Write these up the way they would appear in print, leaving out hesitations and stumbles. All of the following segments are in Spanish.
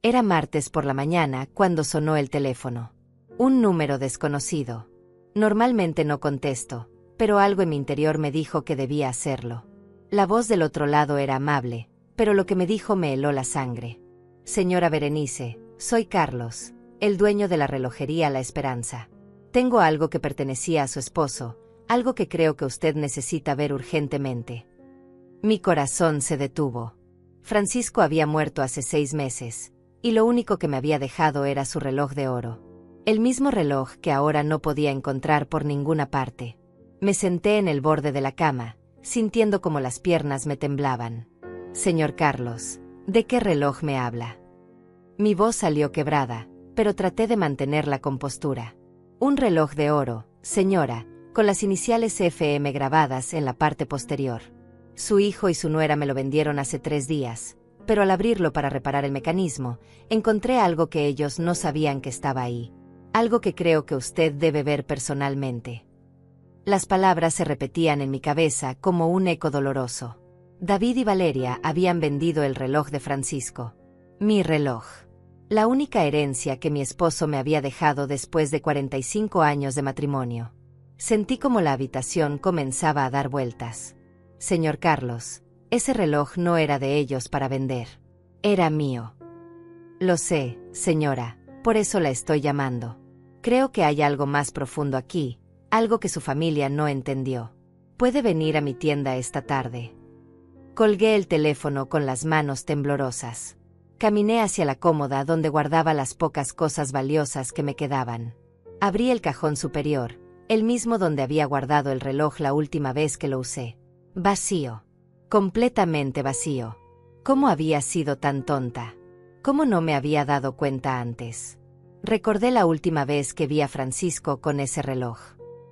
Era martes por la mañana cuando sonó el teléfono. Un número desconocido. Normalmente no contesto, pero algo en mi interior me dijo que debía hacerlo. La voz del otro lado era amable, pero lo que me dijo me heló la sangre. Señora Berenice, soy Carlos, el dueño de la relojería La Esperanza. Tengo algo que pertenecía a su esposo, algo que creo que usted necesita ver urgentemente. Mi corazón se detuvo. Francisco había muerto hace 6 meses, y lo único que me había dejado era su reloj de oro. El mismo reloj que ahora no podía encontrar por ninguna parte. Me senté en el borde de la cama, sintiendo como las piernas me temblaban. Señor Carlos, ¿de qué reloj me habla? Mi voz salió quebrada, pero traté de mantener la compostura. Un reloj de oro, señora, con las iniciales FM grabadas en la parte posterior. Su hijo y su nuera me lo vendieron hace 3 días, pero al abrirlo para reparar el mecanismo, encontré algo que ellos no sabían que estaba ahí. Algo que creo que usted debe ver personalmente. Las palabras se repetían en mi cabeza como un eco doloroso. David y Valeria habían vendido el reloj de Francisco. Mi reloj. La única herencia que mi esposo me había dejado después de 45 años de matrimonio. Sentí como la habitación comenzaba a dar vueltas. Señor Carlos, ese reloj no era de ellos para vender. Era mío. Lo sé, señora, por eso la estoy llamando. Creo que hay algo más profundo aquí, algo que su familia no entendió. ¿Puede venir a mi tienda esta tarde? Colgué el teléfono con las manos temblorosas. Caminé hacia la cómoda donde guardaba las pocas cosas valiosas que me quedaban. Abrí el cajón superior, el mismo donde había guardado el reloj la última vez que lo usé. Vacío. Completamente vacío. ¿Cómo había sido tan tonta? ¿Cómo no me había dado cuenta antes? Recordé la última vez que vi a Francisco con ese reloj.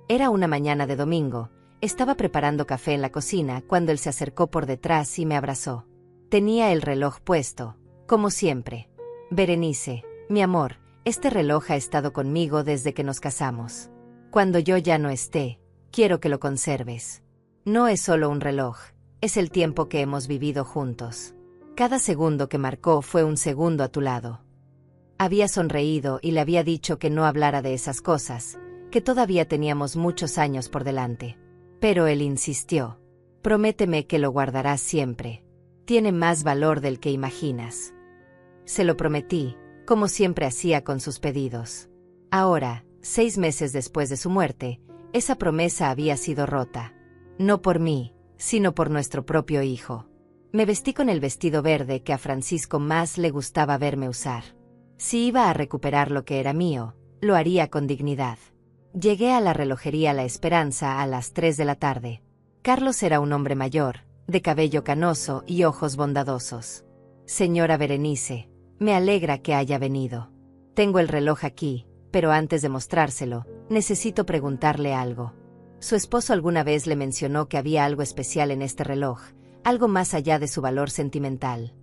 Era una mañana de domingo. Estaba preparando café en la cocina cuando él se acercó por detrás y me abrazó. Tenía el reloj puesto, como siempre. Berenice, mi amor, este reloj ha estado conmigo desde que nos casamos. Cuando yo ya no esté, quiero que lo conserves. No es solo un reloj, es el tiempo que hemos vivido juntos. Cada segundo que marcó fue un segundo a tu lado. Había sonreído y le había dicho que no hablara de esas cosas, que todavía teníamos muchos años por delante. Pero él insistió. Prométeme que lo guardarás siempre. Tiene más valor del que imaginas. Se lo prometí, como siempre hacía con sus pedidos. Ahora, 6 meses después de su muerte, esa promesa había sido rota. No por mí, sino por nuestro propio hijo. Me vestí con el vestido verde que a Francisco más le gustaba verme usar. Si iba a recuperar lo que era mío, lo haría con dignidad. Llegué a la relojería La Esperanza a las 3 de la tarde. Carlos era un hombre mayor, de cabello canoso y ojos bondadosos. Señora Berenice, me alegra que haya venido. Tengo el reloj aquí, pero antes de mostrárselo, necesito preguntarle algo. Su esposo alguna vez le mencionó que había algo especial en este reloj, algo más allá de su valor sentimental.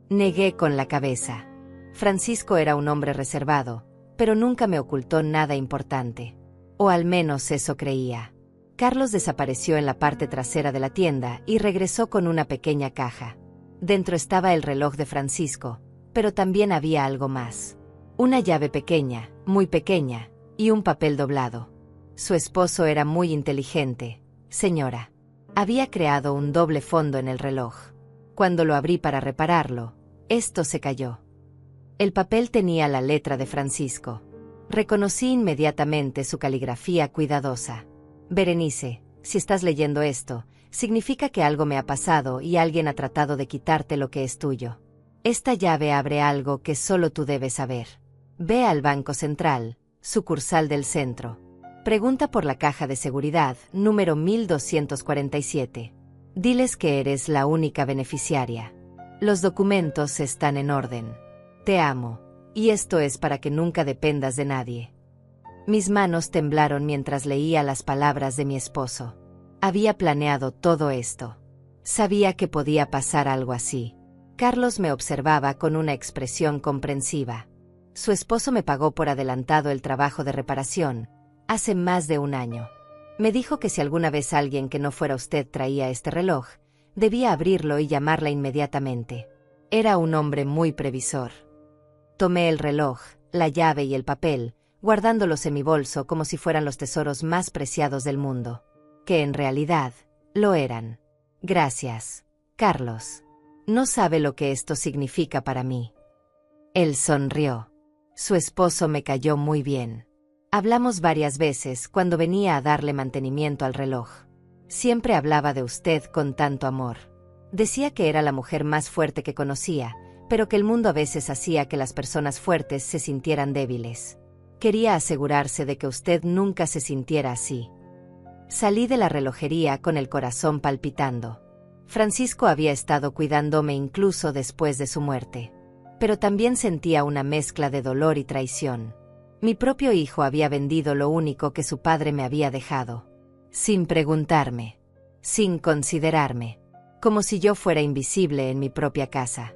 Negué con la cabeza. Francisco era un hombre reservado, pero nunca me ocultó nada importante. O al menos eso creía. Carlos desapareció en la parte trasera de la tienda y regresó con una pequeña caja. Dentro estaba el reloj de Francisco, pero también había algo más. Una llave pequeña, muy pequeña, y un papel doblado. Su esposo era muy inteligente, señora. Había creado un doble fondo en el reloj. Cuando lo abrí para repararlo, esto se cayó. El papel tenía la letra de Francisco. Reconocí inmediatamente su caligrafía cuidadosa. Berenice, si estás leyendo esto, significa que algo me ha pasado y alguien ha tratado de quitarte lo que es tuyo. Esta llave abre algo que solo tú debes saber. Ve al Banco Central, sucursal del centro. Pregunta por la caja de seguridad, número 1247. Diles que eres la única beneficiaria. Los documentos están en orden. Te amo, y esto es para que nunca dependas de nadie. Mis manos temblaron mientras leía las palabras de mi esposo. Había planeado todo esto. Sabía que podía pasar algo así. Carlos me observaba con una expresión comprensiva. Su esposo me pagó por adelantado el trabajo de reparación, hace más de 1 año. Me dijo que si alguna vez alguien que no fuera usted traía este reloj, debía abrirlo y llamarla inmediatamente. Era un hombre muy previsor. Tomé el reloj, la llave y el papel, guardándolos en mi bolso como si fueran los tesoros más preciados del mundo. Que en realidad, lo eran. Gracias, Carlos. No sabe lo que esto significa para mí. Él sonrió. Su esposo me cayó muy bien. Hablamos varias veces cuando venía a darle mantenimiento al reloj. Siempre hablaba de usted con tanto amor. Decía que era la mujer más fuerte que conocía, pero que el mundo a veces hacía que las personas fuertes se sintieran débiles. Quería asegurarse de que usted nunca se sintiera así. Salí de la relojería con el corazón palpitando. Francisco había estado cuidándome incluso después de su muerte. Pero también sentía una mezcla de dolor y traición. Mi propio hijo había vendido lo único que su padre me había dejado. Sin preguntarme. Sin considerarme. Como si yo fuera invisible en mi propia casa.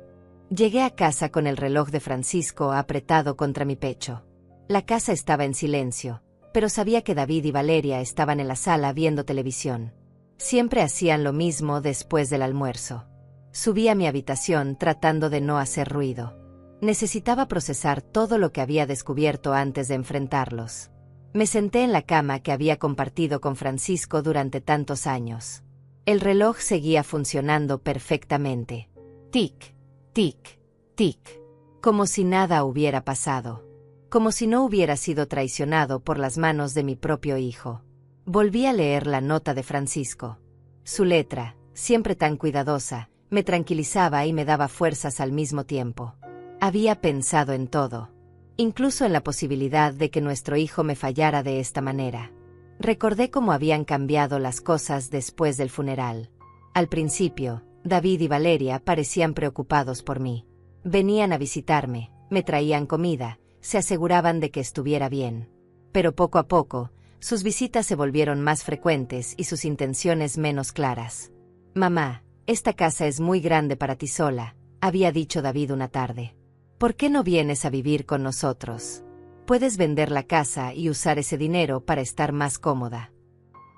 Llegué a casa con el reloj de Francisco apretado contra mi pecho. La casa estaba en silencio, pero sabía que David y Valeria estaban en la sala viendo televisión. Siempre hacían lo mismo después del almuerzo. Subí a mi habitación tratando de no hacer ruido. Necesitaba procesar todo lo que había descubierto antes de enfrentarlos. Me senté en la cama que había compartido con Francisco durante tantos años. El reloj seguía funcionando perfectamente. Tic, tic, tic. Como si nada hubiera pasado. Como si no hubiera sido traicionado por las manos de mi propio hijo. Volví a leer la nota de Francisco. Su letra, siempre tan cuidadosa, me tranquilizaba y me daba fuerzas al mismo tiempo. Había pensado en todo. Incluso en la posibilidad de que nuestro hijo me fallara de esta manera. Recordé cómo habían cambiado las cosas después del funeral. Al principio, David y Valeria parecían preocupados por mí. Venían a visitarme, me traían comida, se aseguraban de que estuviera bien. Pero poco a poco, sus visitas se volvieron más frecuentes y sus intenciones menos claras. «Mamá, esta casa es muy grande para ti sola», había dicho David una tarde. «¿Por qué no vienes a vivir con nosotros? Puedes vender la casa y usar ese dinero para estar más cómoda».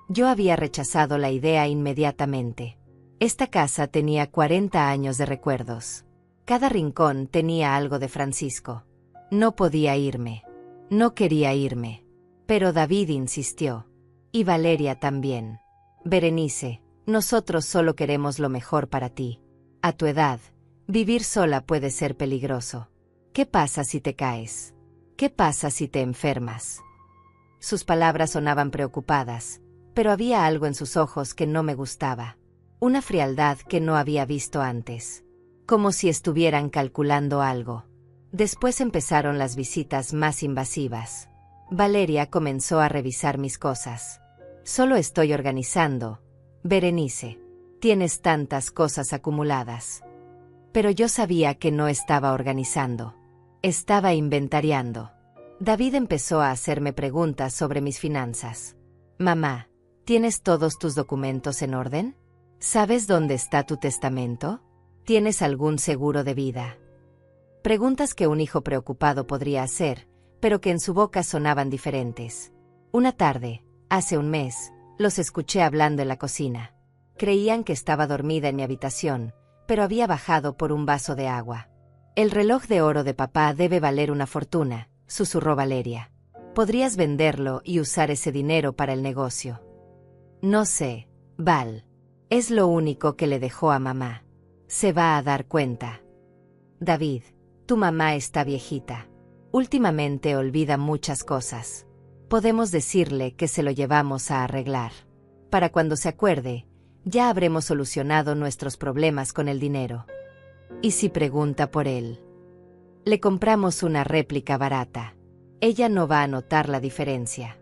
Yo había rechazado la idea inmediatamente. Esta casa tenía 40 años de recuerdos. Cada rincón tenía algo de Francisco. No podía irme. No quería irme. Pero David insistió. Y Valeria también. «Berenice, nosotros solo queremos lo mejor para ti. A tu edad, vivir sola puede ser peligroso. ¿Qué pasa si te caes? ¿Qué pasa si te enfermas?». Sus palabras sonaban preocupadas, pero había algo en sus ojos que no me gustaba. Una frialdad que no había visto antes. Como si estuvieran calculando algo. Después empezaron las visitas más invasivas. Valeria comenzó a revisar mis cosas. «Solo estoy organizando. Berenice, tienes tantas cosas acumuladas». Pero yo sabía que no estaba organizando. Estaba inventariando. David empezó a hacerme preguntas sobre mis finanzas. «Mamá, ¿tienes todos tus documentos en orden? ¿Sabes dónde está tu testamento? ¿Tienes algún seguro de vida?». Preguntas que un hijo preocupado podría hacer, pero que en su boca sonaban diferentes. Una tarde, hace un mes, los escuché hablando en la cocina. Creían que estaba dormida en mi habitación, pero había bajado por un vaso de agua. «El reloj de oro de papá debe valer una fortuna», susurró Valeria. «Podrías venderlo y usar ese dinero para el negocio». «No sé, Val. Es lo único que le dejó a mamá. Se va a dar cuenta». «David, tu mamá está viejita. Últimamente olvida muchas cosas. Podemos decirle que se lo llevamos a arreglar. Para cuando se acuerde, ya habremos solucionado nuestros problemas con el dinero. ¿Y si pregunta por él? Le compramos una réplica barata. Ella no va a notar la diferencia».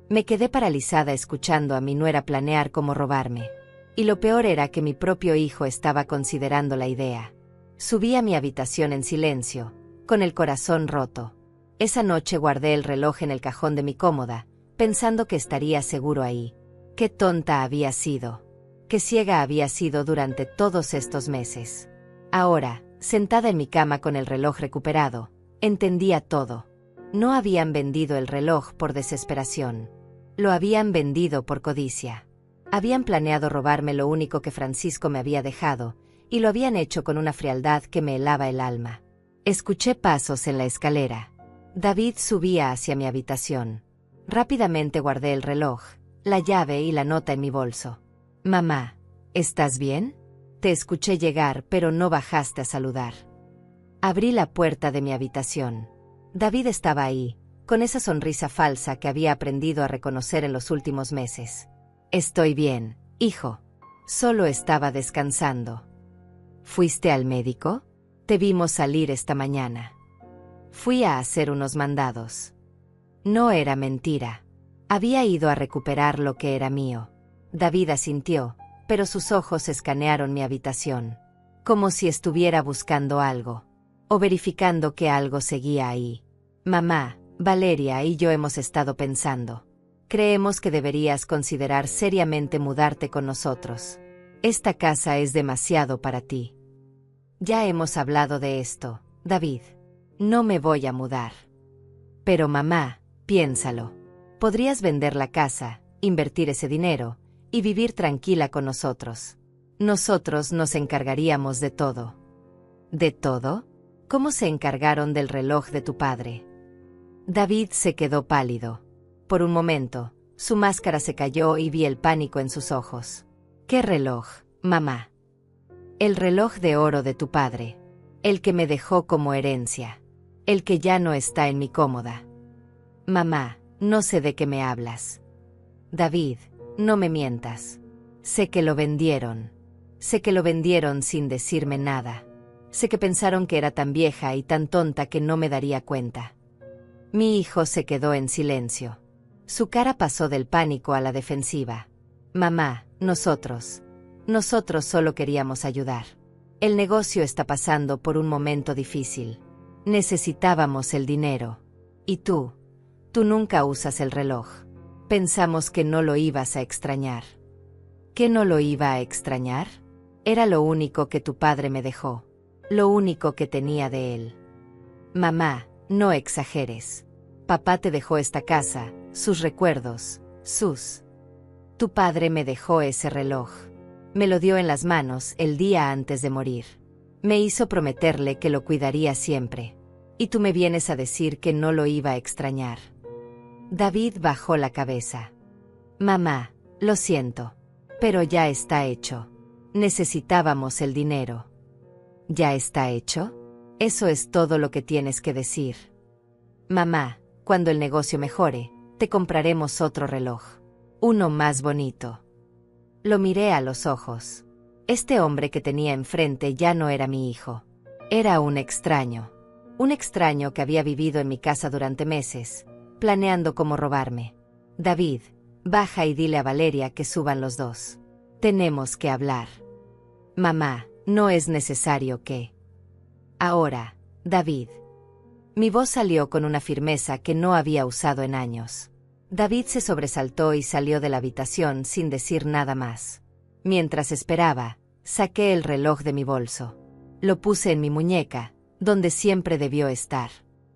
Me quedé paralizada escuchando a mi nuera planear cómo robarme. Y lo peor era que mi propio hijo estaba considerando la idea. Subí a mi habitación en silencio, con el corazón roto. Esa noche guardé el reloj en el cajón de mi cómoda, pensando que estaría seguro ahí. Qué tonta había sido. Qué ciega había sido durante todos estos meses. Ahora, sentada en mi cama con el reloj recuperado, entendía todo. No habían vendido el reloj por desesperación. Lo habían vendido por codicia. Habían planeado robarme lo único que Francisco me había dejado, y lo habían hecho con una frialdad que me helaba el alma. Escuché pasos en la escalera. David subía hacia mi habitación. Rápidamente guardé el reloj, la llave y la nota en mi bolso. Mamá, ¿estás bien? Te escuché llegar, pero no bajaste a saludar. Abrí la puerta de mi habitación. David estaba ahí, con esa sonrisa falsa que había aprendido a reconocer en los últimos meses. Estoy bien, hijo. Solo estaba descansando. ¿Fuiste al médico? Te vimos salir esta mañana. Fui a hacer unos mandados. No era mentira. Había ido a recuperar lo que era mío. David asintió, pero sus ojos escanearon mi habitación, como si estuviera buscando algo, o verificando que algo seguía ahí. Mamá, Valeria y yo hemos estado pensando. Creemos que deberías considerar seriamente mudarte con nosotros. Esta casa es demasiado para ti. Ya hemos hablado de esto, David. No me voy a mudar. Pero mamá, piénsalo. Podrías vender la casa, invertir ese dinero, y vivir tranquila con nosotros. Nosotros nos encargaríamos de todo. ¿De todo? ¿Cómo se encargaron del reloj de tu padre? David se quedó pálido. Por un momento, su máscara se cayó y vi el pánico en sus ojos. ¿Qué reloj, mamá? El reloj de oro de tu padre. El que me dejó como herencia. El que ya no está en mi cómoda. Mamá, no sé de qué me hablas. David, no me mientas. Sé que lo vendieron. Sé que lo vendieron sin decirme nada. Sé que pensaron que era tan vieja y tan tonta que no me daría cuenta. Mi hijo se quedó en silencio. Su cara pasó del pánico a la defensiva. Mamá, nosotros solo queríamos ayudar. El negocio está pasando por un momento difícil. Necesitábamos el dinero. Y tú nunca usas el reloj. Pensamos que no lo ibas a extrañar. ¿Qué no lo iba a extrañar? Era lo único que tu padre me dejó. Lo único que tenía de él. Mamá, no exageres. Papá te dejó esta casa, sus recuerdos, Tu padre me dejó ese reloj. Me lo dio en las manos el día antes de morir. Me hizo prometerle que lo cuidaría siempre. Y tú me vienes a decir que no lo iba a extrañar. David bajó la cabeza. Mamá, lo siento. Pero ya está hecho. Necesitábamos el dinero. ¿Ya está hecho? Eso es todo lo que tienes que decir. Mamá, cuando el negocio mejore, te compraremos otro reloj. Uno más bonito. Lo miré a los ojos. Este hombre que tenía enfrente ya no era mi hijo. Era un extraño. Un extraño que había vivido en mi casa durante meses, planeando cómo robarme. David, baja y dile a Valeria que suban los dos. Tenemos que hablar. Mamá, no es necesario que... Ahora, David. Mi voz salió con una firmeza que no había usado en años. David se sobresaltó y salió de la habitación sin decir nada más. Mientras esperaba, saqué el reloj de mi bolso. Lo puse en mi muñeca, donde siempre debió estar.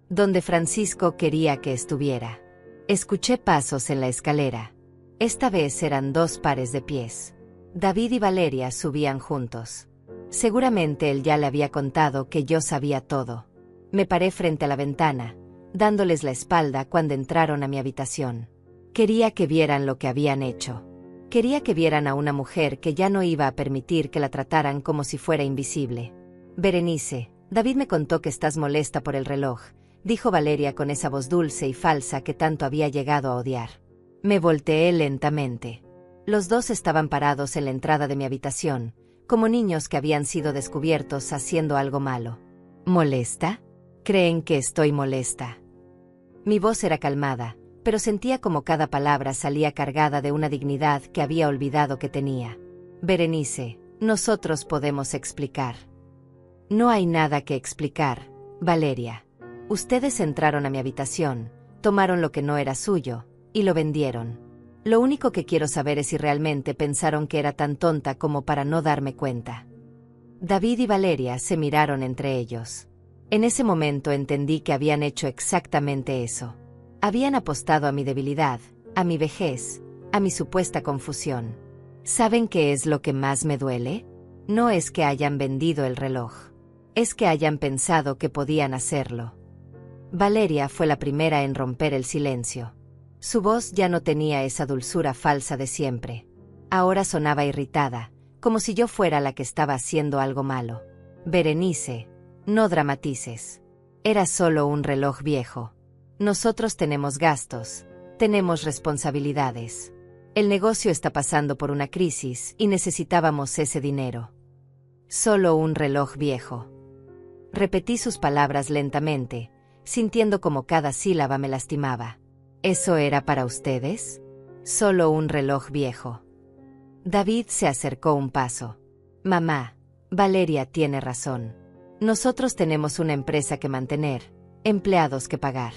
Donde Francisco quería que estuviera. Escuché pasos en la escalera. Esta vez eran 2 pares de pies. David y Valeria subían juntos. Seguramente él ya le había contado que yo sabía todo. Me paré frente a la ventana, dándoles la espalda cuando entraron a mi habitación. Quería que vieran lo que habían hecho. Quería que vieran a una mujer que ya no iba a permitir que la trataran como si fuera invisible. Berenice, David me contó que estás molesta por el reloj, dijo Valeria con esa voz dulce y falsa que tanto había llegado a odiar. Me volteé lentamente. Los dos estaban parados en la entrada de mi habitación, como niños que habían sido descubiertos haciendo algo malo. ¿Molesta? ¿Creen que estoy molesta? Mi voz era calmada, pero sentía como cada palabra salía cargada de una dignidad que había olvidado que tenía. Berenice, nosotros podemos explicar. No hay nada que explicar, Valeria. Ustedes entraron a mi habitación, tomaron lo que no era suyo, y lo vendieron. Lo único que quiero saber es si realmente pensaron que era tan tonta como para no darme cuenta. David y Valeria se miraron entre ellos. En ese momento entendí que habían hecho exactamente eso. Habían apostado a mi debilidad, a mi vejez, a mi supuesta confusión. ¿Saben qué es lo que más me duele? No es que hayan vendido el reloj. Es que hayan pensado que podían hacerlo. Valeria fue la primera en romper el silencio. Su voz ya no tenía esa dulzura falsa de siempre. Ahora sonaba irritada, como si yo fuera la que estaba haciendo algo malo. Berenice, no dramatices. Era solo un reloj viejo. Nosotros tenemos gastos, tenemos responsabilidades. El negocio está pasando por una crisis y necesitábamos ese dinero. Solo un reloj viejo. Repetí sus palabras lentamente, sintiendo como cada sílaba me lastimaba. ¿Eso era para ustedes? Solo un reloj viejo. David se acercó un paso. Mamá, Valeria tiene razón. Nosotros tenemos una empresa que mantener, empleados que pagar.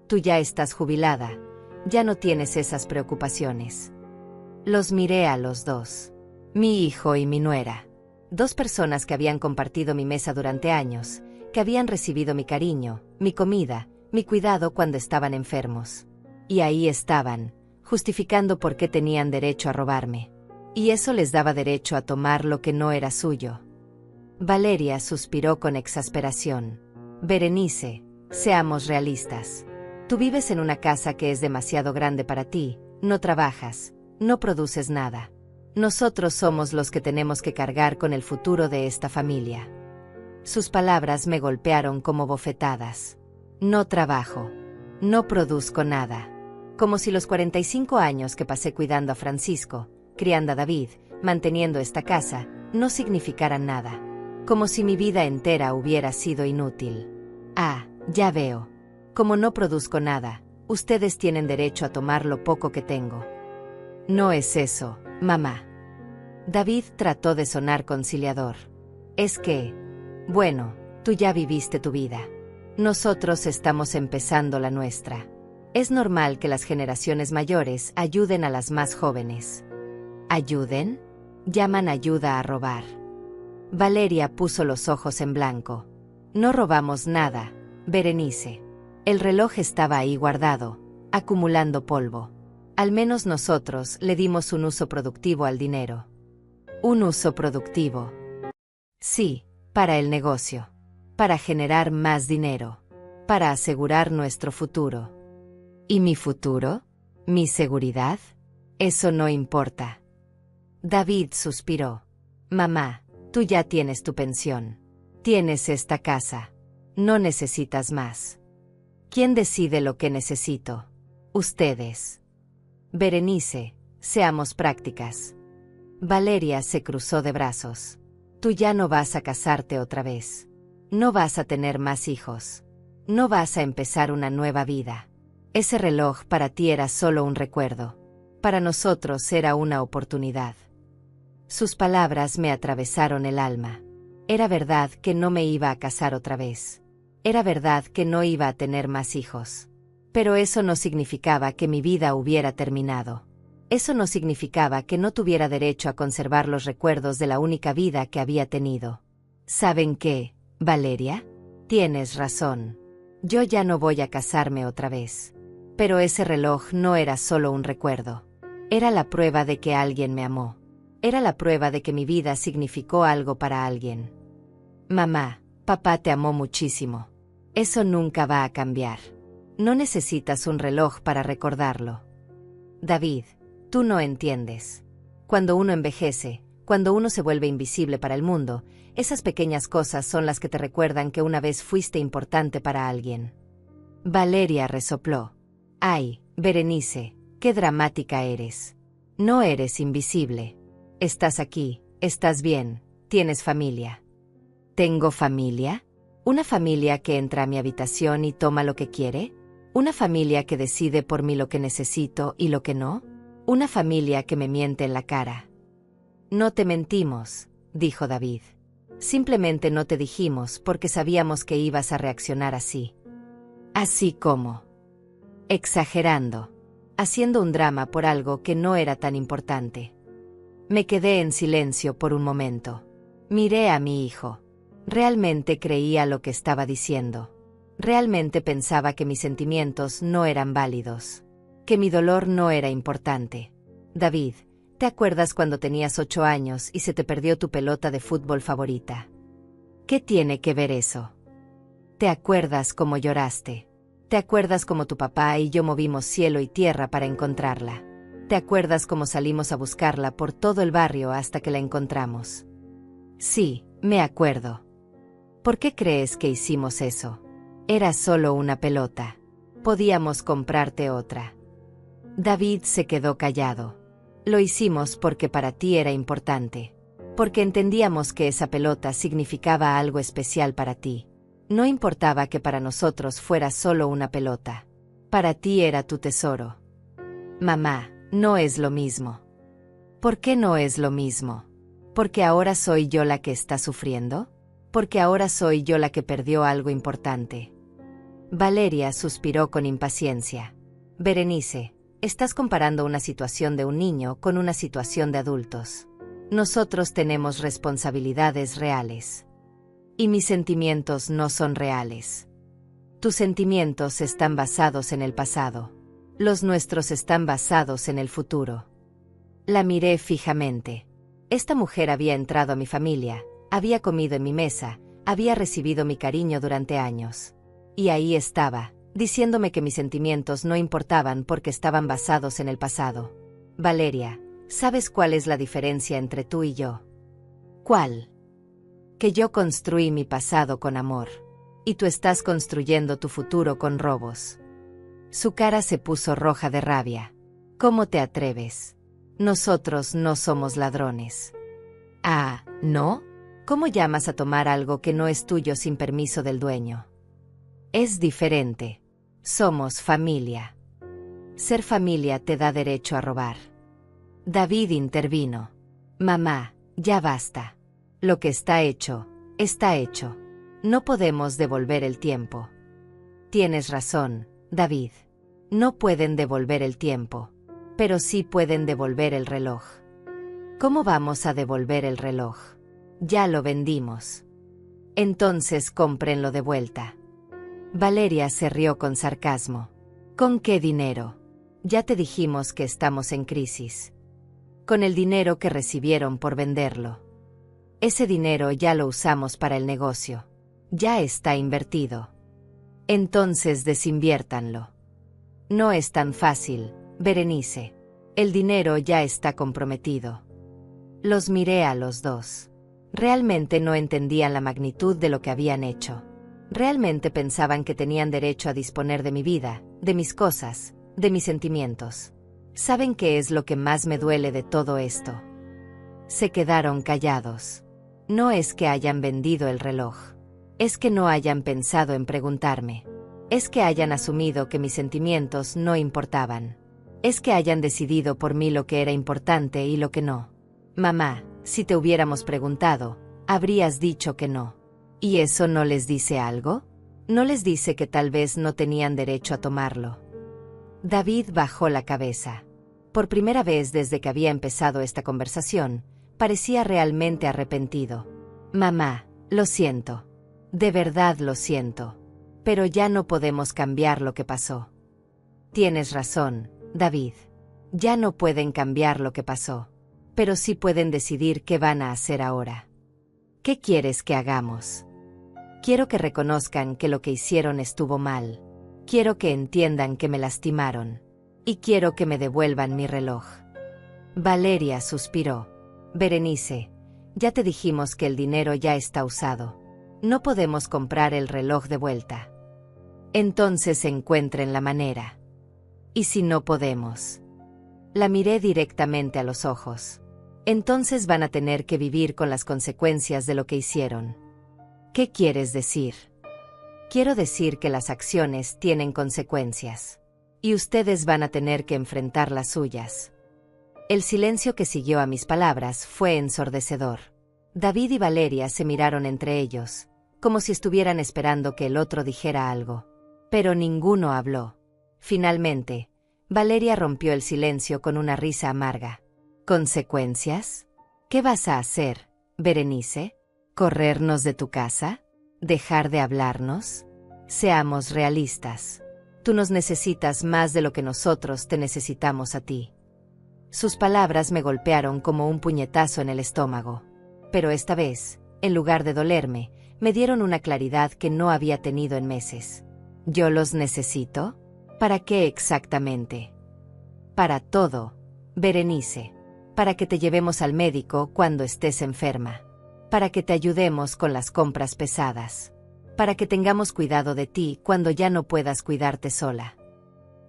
Tú ya estás jubilada, ya no tienes esas preocupaciones. Los miré a los dos. Mi hijo y mi nuera. Dos personas que habían compartido mi mesa durante años, que habían recibido mi cariño, mi comida, mi cuidado cuando estaban enfermos. Y ahí estaban, justificando por qué tenían derecho a robarme. Y eso les daba derecho a tomar lo que no era suyo. Valeria suspiró con exasperación. Berenice, seamos realistas. Tú vives en una casa que es demasiado grande para ti, no trabajas, no produces nada. Nosotros somos los que tenemos que cargar con el futuro de esta familia. Sus palabras me golpearon como bofetadas. No trabajo. No produzco nada. Como si los 45 años que pasé cuidando a Francisco, criando a David, manteniendo esta casa, no significaran nada. Como si mi vida entera hubiera sido inútil. Ah, ya veo. Como no produzco nada, ustedes tienen derecho a tomar lo poco que tengo. No es eso, mamá. David trató de sonar conciliador. Es que, bueno, tú ya viviste tu vida. Nosotros estamos empezando la nuestra. Es normal que las generaciones mayores ayuden a las más jóvenes. ¿Ayuden? Llaman ayuda a robar. Valeria puso los ojos en blanco. No robamos nada, Berenice. El reloj estaba ahí guardado, acumulando polvo. Al menos nosotros le dimos un uso productivo al dinero. Un uso productivo. Sí, para el negocio. Para generar más dinero. Para asegurar nuestro futuro. ¿Y mi futuro? ¿Mi seguridad? Eso no importa. David suspiró. Mamá, tú ya tienes tu pensión. Tienes esta casa. No necesitas más. ¿Quién decide lo que necesito? Ustedes. Berenice, seamos prácticas. Valeria se cruzó de brazos. Tú ya no vas a casarte otra vez. No vas a tener más hijos. No vas a empezar una nueva vida. Ese reloj para ti era solo un recuerdo. Para nosotros era una oportunidad. Sus palabras me atravesaron el alma. Era verdad que no me iba a casar otra vez. Era verdad que no iba a tener más hijos. Pero eso no significaba que mi vida hubiera terminado. Eso no significaba que no tuviera derecho a conservar los recuerdos de la única vida que había tenido. ¿Saben qué, Valeria? Tienes razón. Yo ya no voy a casarme otra vez. Pero ese reloj no era solo un recuerdo. Era la prueba de que alguien me amó. Era la prueba de que mi vida significó algo para alguien. Mamá, papá te amó muchísimo. Eso nunca va a cambiar. No necesitas un reloj para recordarlo. David, tú no entiendes. Cuando uno envejece, cuando uno se vuelve invisible para el mundo, esas pequeñas cosas son las que te recuerdan que una vez fuiste importante para alguien. Valeria resopló. Ay, Berenice, qué dramática eres. No eres invisible. Estás aquí, estás bien, tienes familia. ¿Tengo familia? ¿Una familia que entra a mi habitación y toma lo que quiere? ¿Una familia que decide por mí lo que necesito y lo que no? ¿Una familia que me miente en la cara? No te mentimos, dijo David. Simplemente no te dijimos porque sabíamos que ibas a reaccionar así. Así como. Exagerando. Haciendo un drama por algo que no era tan importante. Me quedé en silencio por un momento. Miré a mi hijo. Realmente creía lo que estaba diciendo. Realmente pensaba que mis sentimientos no eran válidos. Que mi dolor no era importante. David, ¿te acuerdas cuando tenías 8 años y se te perdió tu pelota de fútbol favorita? ¿Qué tiene que ver eso? ¿Te acuerdas cómo lloraste? ¿Te acuerdas cómo tu papá y yo movimos cielo y tierra para encontrarla? ¿Te acuerdas cómo salimos a buscarla por todo el barrio hasta que la encontramos? Sí, me acuerdo. ¿Por qué crees que hicimos eso? Era solo una pelota. Podíamos comprarte otra. David se quedó callado. Lo hicimos porque para ti era importante. Porque entendíamos que esa pelota significaba algo especial para ti. No importaba que para nosotros fuera solo una pelota. Para ti era tu tesoro. Mamá, no es lo mismo. ¿Por qué no es lo mismo? ¿Porque ahora soy yo la que está sufriendo? ¿Porque ahora soy yo la que perdió algo importante? Valeria suspiró con impaciencia. Berenice, estás comparando una situación de un niño con una situación de adultos. Nosotros tenemos responsabilidades reales. Y mis sentimientos no son reales. Tus sentimientos están basados en el pasado. Los nuestros están basados en el futuro. La miré fijamente. Esta mujer había entrado a mi familia, había comido en mi mesa, había recibido mi cariño durante años. Y ahí estaba, diciéndome que mis sentimientos no importaban porque estaban basados en el pasado. Valeria, ¿sabes cuál es la diferencia entre tú y yo? ¿Cuál? Que yo construí mi pasado con amor. Y tú estás construyendo tu futuro con robos. Su cara se puso roja de rabia. ¿Cómo te atreves? Nosotros no somos ladrones. Ah, ¿no? ¿Cómo llamas a tomar algo que no es tuyo sin permiso del dueño? Es diferente. Somos familia. Ser familia te da derecho a robar. David intervino. Mamá, ya basta. Lo que está hecho, está hecho. No podemos devolver el tiempo. Tienes razón, David. No pueden devolver el tiempo, pero sí pueden devolver el reloj. ¿Cómo vamos a devolver el reloj? Ya lo vendimos. Entonces cómprenlo de vuelta. Valeria se rió con sarcasmo. ¿Con qué dinero? Ya te dijimos que estamos en crisis. Con el dinero que recibieron por venderlo. Ese dinero ya lo usamos para el negocio. Ya está invertido. Entonces desinviértanlo. No es tan fácil, Berenice. El dinero ya está comprometido. Los miré a los dos. Realmente no entendían la magnitud de lo que habían hecho. Realmente pensaban que tenían derecho a disponer de mi vida, de mis cosas, de mis sentimientos. ¿Saben qué es lo que más me duele de todo esto? Se quedaron callados. No es que hayan vendido el reloj. Es que no hayan pensado en preguntarme. Es que hayan asumido que mis sentimientos no importaban. Es que hayan decidido por mí lo que era importante y lo que no. Mamá, si te hubiéramos preguntado, habrías dicho que no. ¿Y eso no les dice algo? ¿No les dice que tal vez no tenían derecho a tomarlo? David bajó la cabeza. Por primera vez desde que había empezado esta conversación, parecía realmente arrepentido. Mamá, lo siento. De verdad lo siento. Pero ya no podemos cambiar lo que pasó. Tienes razón, David. Ya no pueden cambiar lo que pasó. Pero sí pueden decidir qué van a hacer ahora. ¿Qué quieres que hagamos? Quiero que reconozcan que lo que hicieron estuvo mal. Quiero que entiendan que me lastimaron. Y quiero que me devuelvan mi reloj. Valeria suspiró. Berenice, ya te dijimos que el dinero ya está usado. No podemos comprar el reloj de vuelta. Entonces encuentren la manera. ¿Y si no podemos? La miré directamente a los ojos. Entonces van a tener que vivir con las consecuencias de lo que hicieron. ¿Qué quieres decir? Quiero decir que las acciones tienen consecuencias. Y ustedes van a tener que enfrentar las suyas. El silencio que siguió a mis palabras fue ensordecedor. David y Valeria se miraron entre ellos, como si estuvieran esperando que el otro dijera algo. Pero ninguno habló. Finalmente, Valeria rompió el silencio con una risa amarga. ¿Consecuencias? ¿Qué vas a hacer, Berenice? ¿Corrernos de tu casa? ¿Dejar de hablarnos? Seamos realistas. Tú nos necesitas más de lo que nosotros te necesitamos a ti. Sus palabras me golpearon como un puñetazo en el estómago. Pero esta vez, en lugar de dolerme, me dieron una claridad que no había tenido en meses. ¿Yo los necesito? ¿Para qué exactamente? Para todo, Berenice. Para que te llevemos al médico cuando estés enferma. Para que te ayudemos con las compras pesadas. Para que tengamos cuidado de ti cuando ya no puedas cuidarte sola.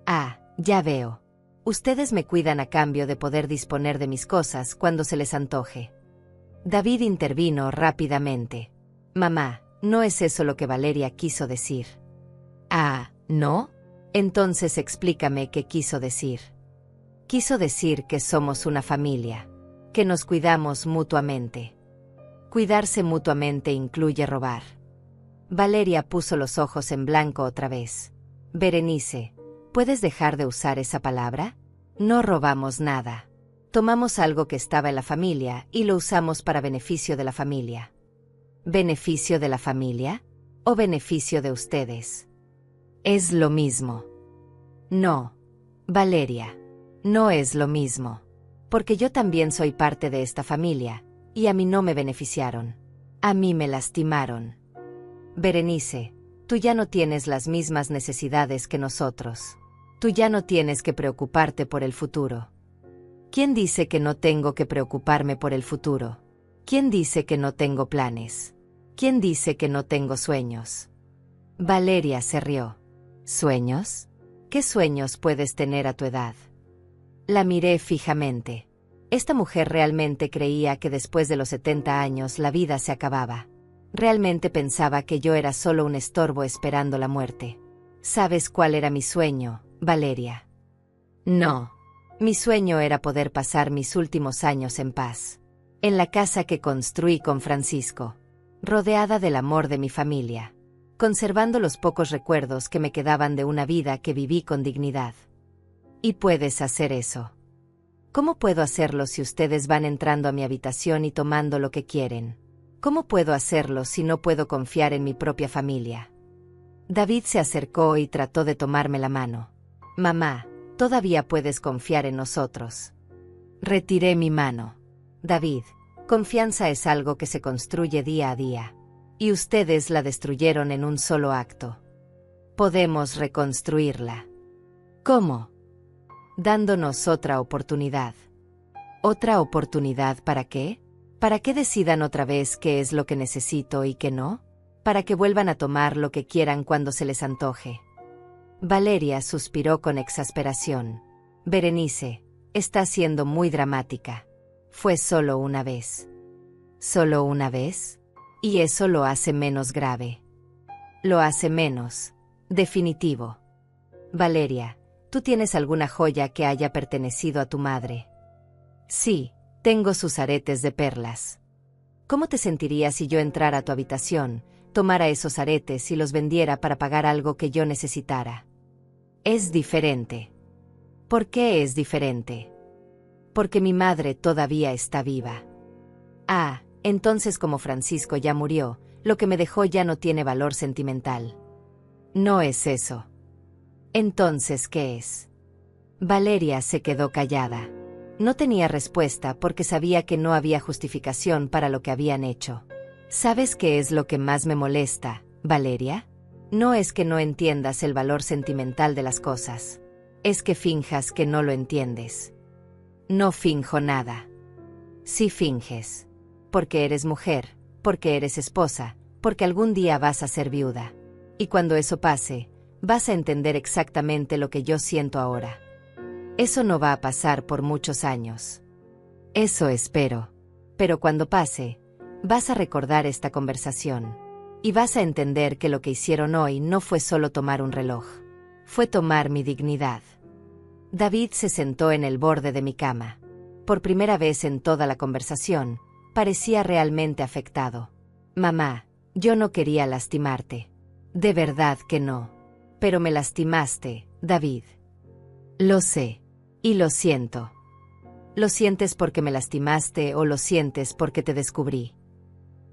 Ah, ya veo. Ustedes me cuidan a cambio de poder disponer de mis cosas cuando se les antoje. David intervino rápidamente. Mamá, no es eso lo que Valeria quiso decir. Ah, ¿no? Entonces explícame qué quiso decir. Quiso decir que somos una familia, que nos cuidamos mutuamente. Cuidarse mutuamente incluye robar. Valeria puso los ojos en blanco otra vez. Berenice, ¿puedes dejar de usar esa palabra? No robamos nada. Tomamos algo que estaba en la familia y lo usamos para beneficio de la familia. ¿Beneficio de la familia? ¿O beneficio de ustedes? Es lo mismo. No, Valeria. No es lo mismo. Porque yo también soy parte de esta familia, y a mí no me beneficiaron. A mí me lastimaron. Berenice, tú ya no tienes las mismas necesidades que nosotros. Tú ya no tienes que preocuparte por el futuro. ¿Quién dice que no tengo que preocuparme por el futuro? ¿Quién dice que no tengo planes? ¿Quién dice que no tengo sueños? Valeria se rió. ¿Sueños? ¿Qué sueños puedes tener a tu edad? La miré fijamente. Esta mujer realmente creía que después de los 70 años la vida se acababa. Realmente pensaba que yo era solo un estorbo esperando la muerte. ¿Sabes cuál era mi sueño, Valeria? No. Mi sueño era poder pasar mis últimos años en paz. En la casa que construí con Francisco. Rodeada del amor de mi familia. Conservando los pocos recuerdos que me quedaban de una vida que viví con dignidad. ¿Y puedes hacer eso? ¿Cómo puedo hacerlo si ustedes van entrando a mi habitación y tomando lo que quieren? ¿Cómo puedo hacerlo si no puedo confiar en mi propia familia? David se acercó y trató de tomarme la mano. Mamá, todavía puedes confiar en nosotros. Retiré mi mano. David, confianza es algo que se construye día a día. Y ustedes la destruyeron en un solo acto. Podemos reconstruirla. ¿Cómo? Dándonos otra oportunidad. ¿Otra oportunidad para qué? ¿Para que decidan otra vez qué es lo que necesito y qué no? Para que vuelvan a tomar lo que quieran cuando se les antoje. Valeria suspiró con exasperación. Berenice, estás siendo muy dramática. Fue solo una vez. ¿Solo una vez? Y eso lo hace menos grave. Lo hace menos definitivo. Valeria, ¿tú tienes alguna joya que haya pertenecido a tu madre? Sí, tengo sus aretes de perlas. ¿Cómo te sentirías si yo entrara a tu habitación, tomara esos aretes y los vendiera para pagar algo que yo necesitara? Es diferente. ¿Por qué es diferente? Porque mi madre todavía está viva. Ah, entonces como Francisco ya murió, lo que me dejó ya no tiene valor sentimental. No es eso. Entonces, ¿qué es? Valeria se quedó callada. No tenía respuesta porque sabía que no había justificación para lo que habían hecho. ¿Sabes qué es lo que más me molesta, Valeria? No es que no entiendas el valor sentimental de las cosas. Es que finjas que no lo entiendes. No finjo nada. Sí finges. Porque eres mujer, porque eres esposa, porque algún día vas a ser viuda. Y cuando eso pase, vas a entender exactamente lo que yo siento ahora. Eso no va a pasar por muchos años. Eso espero. Pero cuando pase, vas a recordar esta conversación. Y vas a entender que lo que hicieron hoy no fue solo tomar un reloj. Fue tomar mi dignidad. David se sentó en el borde de mi cama. Por primera vez en toda la conversación, parecía realmente afectado. Mamá, yo no quería lastimarte. De verdad que no. Pero me lastimaste, David. Lo sé. Y lo siento. ¿Lo sientes porque me lastimaste o lo sientes porque te descubrí?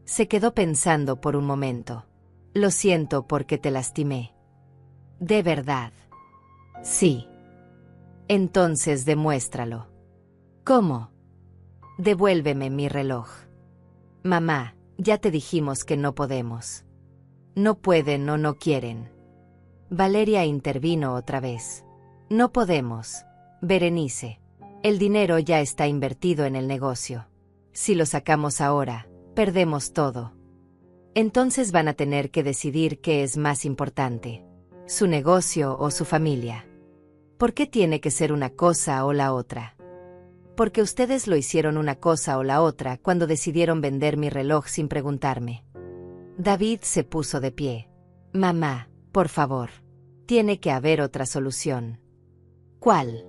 Se quedó pensando por un momento. Lo siento porque te lastimé. ¿De verdad? Sí. Entonces demuéstralo. ¿Cómo? Devuélveme mi reloj. Mamá, Ya te dijimos que no podemos. No pueden o no quieren. Valeria intervino otra vez. No podemos. Berenice. El dinero ya está invertido en el negocio. Si lo sacamos ahora, perdemos todo. Entonces van a tener que decidir qué es más importante, su negocio o su familia. ¿Por qué tiene que ser una cosa o la otra? Porque ustedes lo hicieron una cosa o la otra cuando decidieron vender mi reloj sin preguntarme. David se puso de pie. Mamá, por favor. Tiene que haber otra solución. ¿Cuál?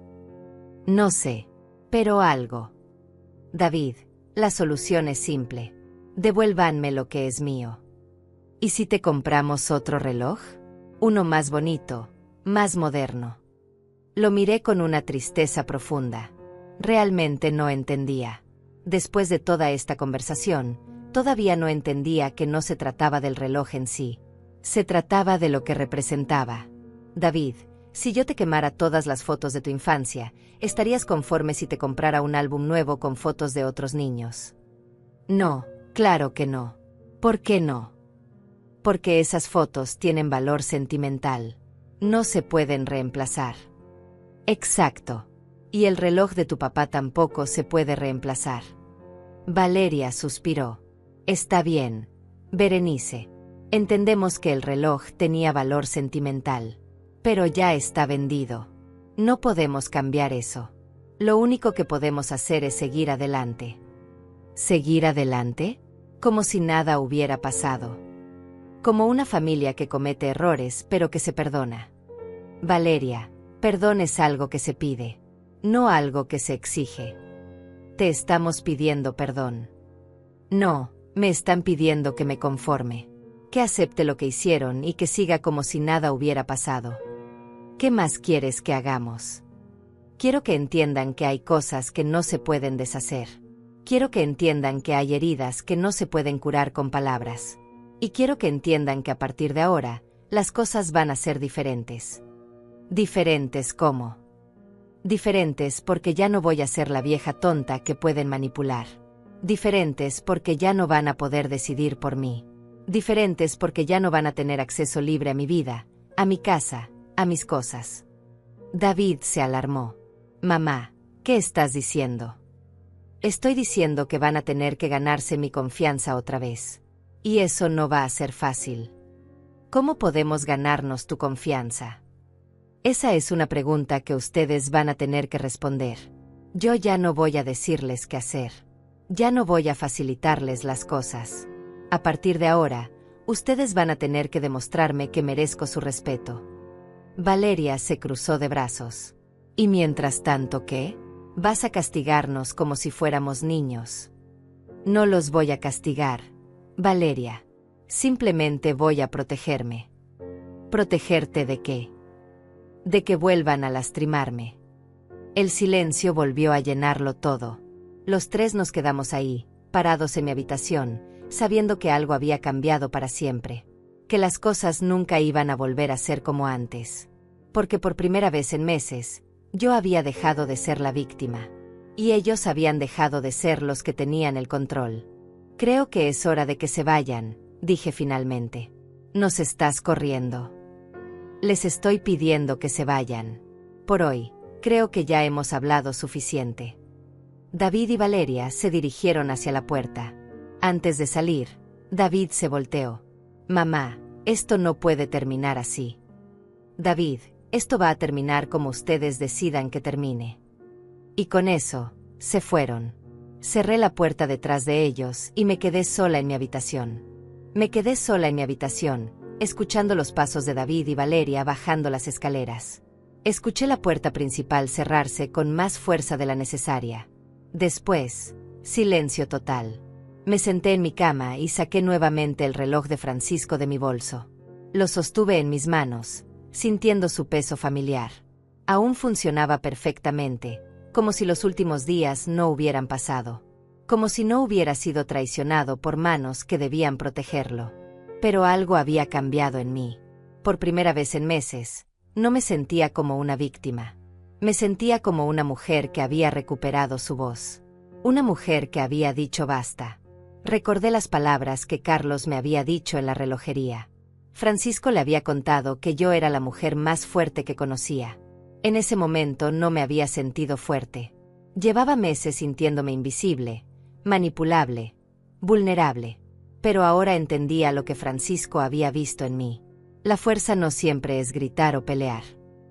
No sé, pero algo. David, la solución es simple. Devuélvanme lo que es mío. ¿Y si te compramos otro reloj? Uno más bonito, más moderno. Lo miré con una tristeza profunda. Realmente no entendía. Después de toda esta conversación, todavía no entendía que no se trataba del reloj en sí. Se trataba de lo que representaba. David, si yo te quemara todas las fotos de tu infancia, ¿estarías conforme si te comprara un álbum nuevo con fotos de otros niños? No, claro que no. ¿Por qué no? Porque esas fotos tienen valor sentimental. No se pueden reemplazar. Exacto. Y el reloj de tu papá tampoco se puede reemplazar. Valeria suspiró. Está bien, Berenice. Entendemos que el reloj tenía valor sentimental. Pero ya está vendido. No podemos cambiar eso. Lo único que podemos hacer es seguir adelante. ¿Seguir adelante? Como si nada hubiera pasado. Como una familia que comete errores pero que se perdona. Valeria, perdón es algo que se pide, no algo que se exige. Te estamos pidiendo perdón. No, me están pidiendo que me conforme, que acepte lo que hicieron y que siga como si nada hubiera pasado. ¿Qué más quieres que hagamos? Quiero que entiendan que hay cosas que no se pueden deshacer. Quiero que entiendan que hay heridas que no se pueden curar con palabras. Y quiero que entiendan que a partir de ahora, las cosas van a ser diferentes. ¿Diferentes cómo? Diferentes porque ya no voy a ser la vieja tonta que pueden manipular. Diferentes porque ya no van a poder decidir por mí. Diferentes porque ya no van a tener acceso libre a mi vida, a mi casa, a mis cosas. David se alarmó. Mamá, ¿qué estás diciendo? Estoy diciendo que van a tener que ganarse mi confianza otra vez. Y eso no va a ser fácil. ¿Cómo podemos ganarnos tu confianza? Esa es una pregunta que ustedes van a tener que responder. Yo ya no voy a decirles qué hacer. Ya no voy a facilitarles las cosas. A partir de ahora, ustedes van a tener que demostrarme que merezco su respeto. Valeria se cruzó de brazos. ¿Y mientras tanto qué? Vas a castigarnos como si fuéramos niños. No los voy a castigar, Valeria. Simplemente voy a protegerme. ¿Protegerte de qué? De que vuelvan a lastimarme. El silencio volvió a llenarlo todo. Los tres nos quedamos ahí, parados en mi habitación, sabiendo que algo había cambiado para siempre. Que las cosas nunca iban a volver a ser como antes. Porque por primera vez en meses, yo había dejado de ser la víctima. Y ellos habían dejado de ser los que tenían el control. Creo que es hora de que se vayan, dije finalmente. Nos estás corriendo. Les estoy pidiendo que se vayan. Por hoy, creo que ya hemos hablado suficiente. David y Valeria se dirigieron hacia la puerta. Antes de salir, David se volteó. Mamá, esto no puede terminar así. David, esto va a terminar como ustedes decidan que termine. Y con eso, se fueron. Cerré la puerta detrás de ellos y me quedé sola en mi habitación. Me quedé sola en mi habitación, escuchando los pasos de David y Valeria bajando las escaleras. Escuché la puerta principal cerrarse con más fuerza de la necesaria. Después, silencio total. Me senté en mi cama y saqué nuevamente el reloj de Francisco de mi bolso. Lo sostuve en mis manos, sintiendo su peso familiar. Aún funcionaba perfectamente, como si los últimos días no hubieran pasado. Como si no hubiera sido traicionado por manos que debían protegerlo. Pero algo había cambiado en mí. Por primera vez en meses, no me sentía como una víctima. Me sentía como una mujer que había recuperado su voz. Una mujer que había dicho basta. Recordé las palabras que Carlos me había dicho en la relojería. Francisco le había contado que yo era la mujer más fuerte que conocía. En ese momento no me había sentido fuerte. Llevaba meses sintiéndome invisible, manipulable, vulnerable. Pero ahora entendía lo que Francisco había visto en mí. La fuerza no siempre es gritar o pelear.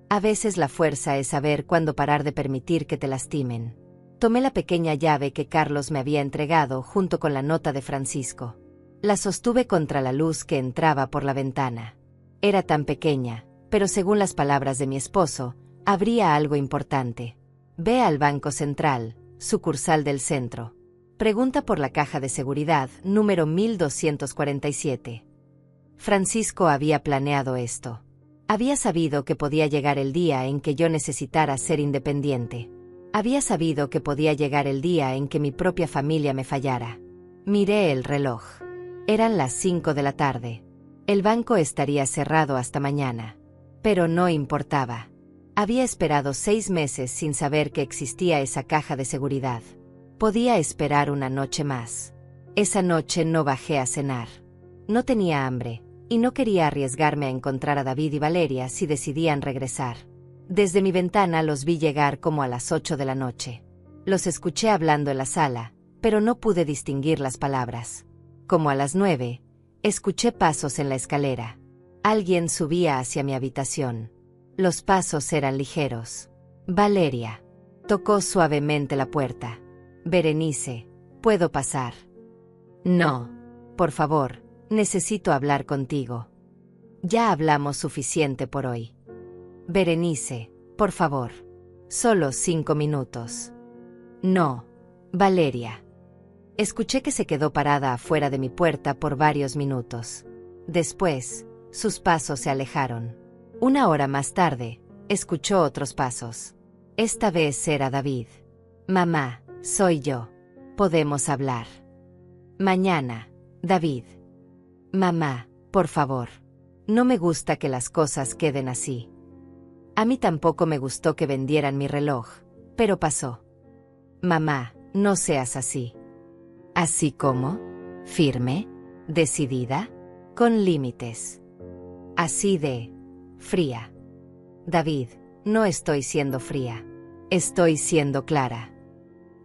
A veces la fuerza es saber cuándo parar de permitir que te lastimen. Tomé la pequeña llave que Carlos me había entregado junto con la nota de Francisco. La sostuve contra la luz que entraba por la ventana. Era tan pequeña, pero según las palabras de mi esposo, habría algo importante. Ve al Banco Central, sucursal del centro. Pregunta por la caja de seguridad número 1247. Francisco había planeado esto. Había sabido que podía llegar el día en que yo necesitara ser independiente. Había sabido que podía llegar el día en que mi propia familia me fallara. Miré el reloj. Eran las 5 de la tarde. El banco estaría cerrado hasta mañana. Pero no importaba. Había esperado 6 meses sin saber que existía esa caja de seguridad. Podía esperar una noche más. Esa noche no bajé a cenar. No tenía hambre, y no quería arriesgarme a encontrar a David y Valeria si decidían regresar. Desde mi ventana los vi llegar como a las 8 de la noche. Los escuché hablando en la sala, pero no pude distinguir las palabras. Como a las 9, escuché pasos en la escalera. Alguien subía hacia mi habitación. Los pasos eran ligeros. Valeria. Tocó suavemente la puerta. Berenice, ¿puedo pasar? No. Por favor, necesito hablar contigo. Ya hablamos suficiente por hoy. Berenice, por favor. Solo 5 minutos. No. Valeria. Escuché que se quedó parada afuera de mi puerta por varios minutos. Después, sus pasos se alejaron. 1 hora más tarde, escuchó otros pasos. Esta vez era David. Mamá, soy yo. Podemos hablar. Mañana, David. Mamá, por favor. No me gusta que las cosas queden así. A mí tampoco me gustó que vendieran mi reloj, pero pasó. Mamá, no seas así. ¿Así como? ¿Firme? ¿Decidida? ¿Con límites? Así de fría. David, no estoy siendo fría. Estoy siendo clara.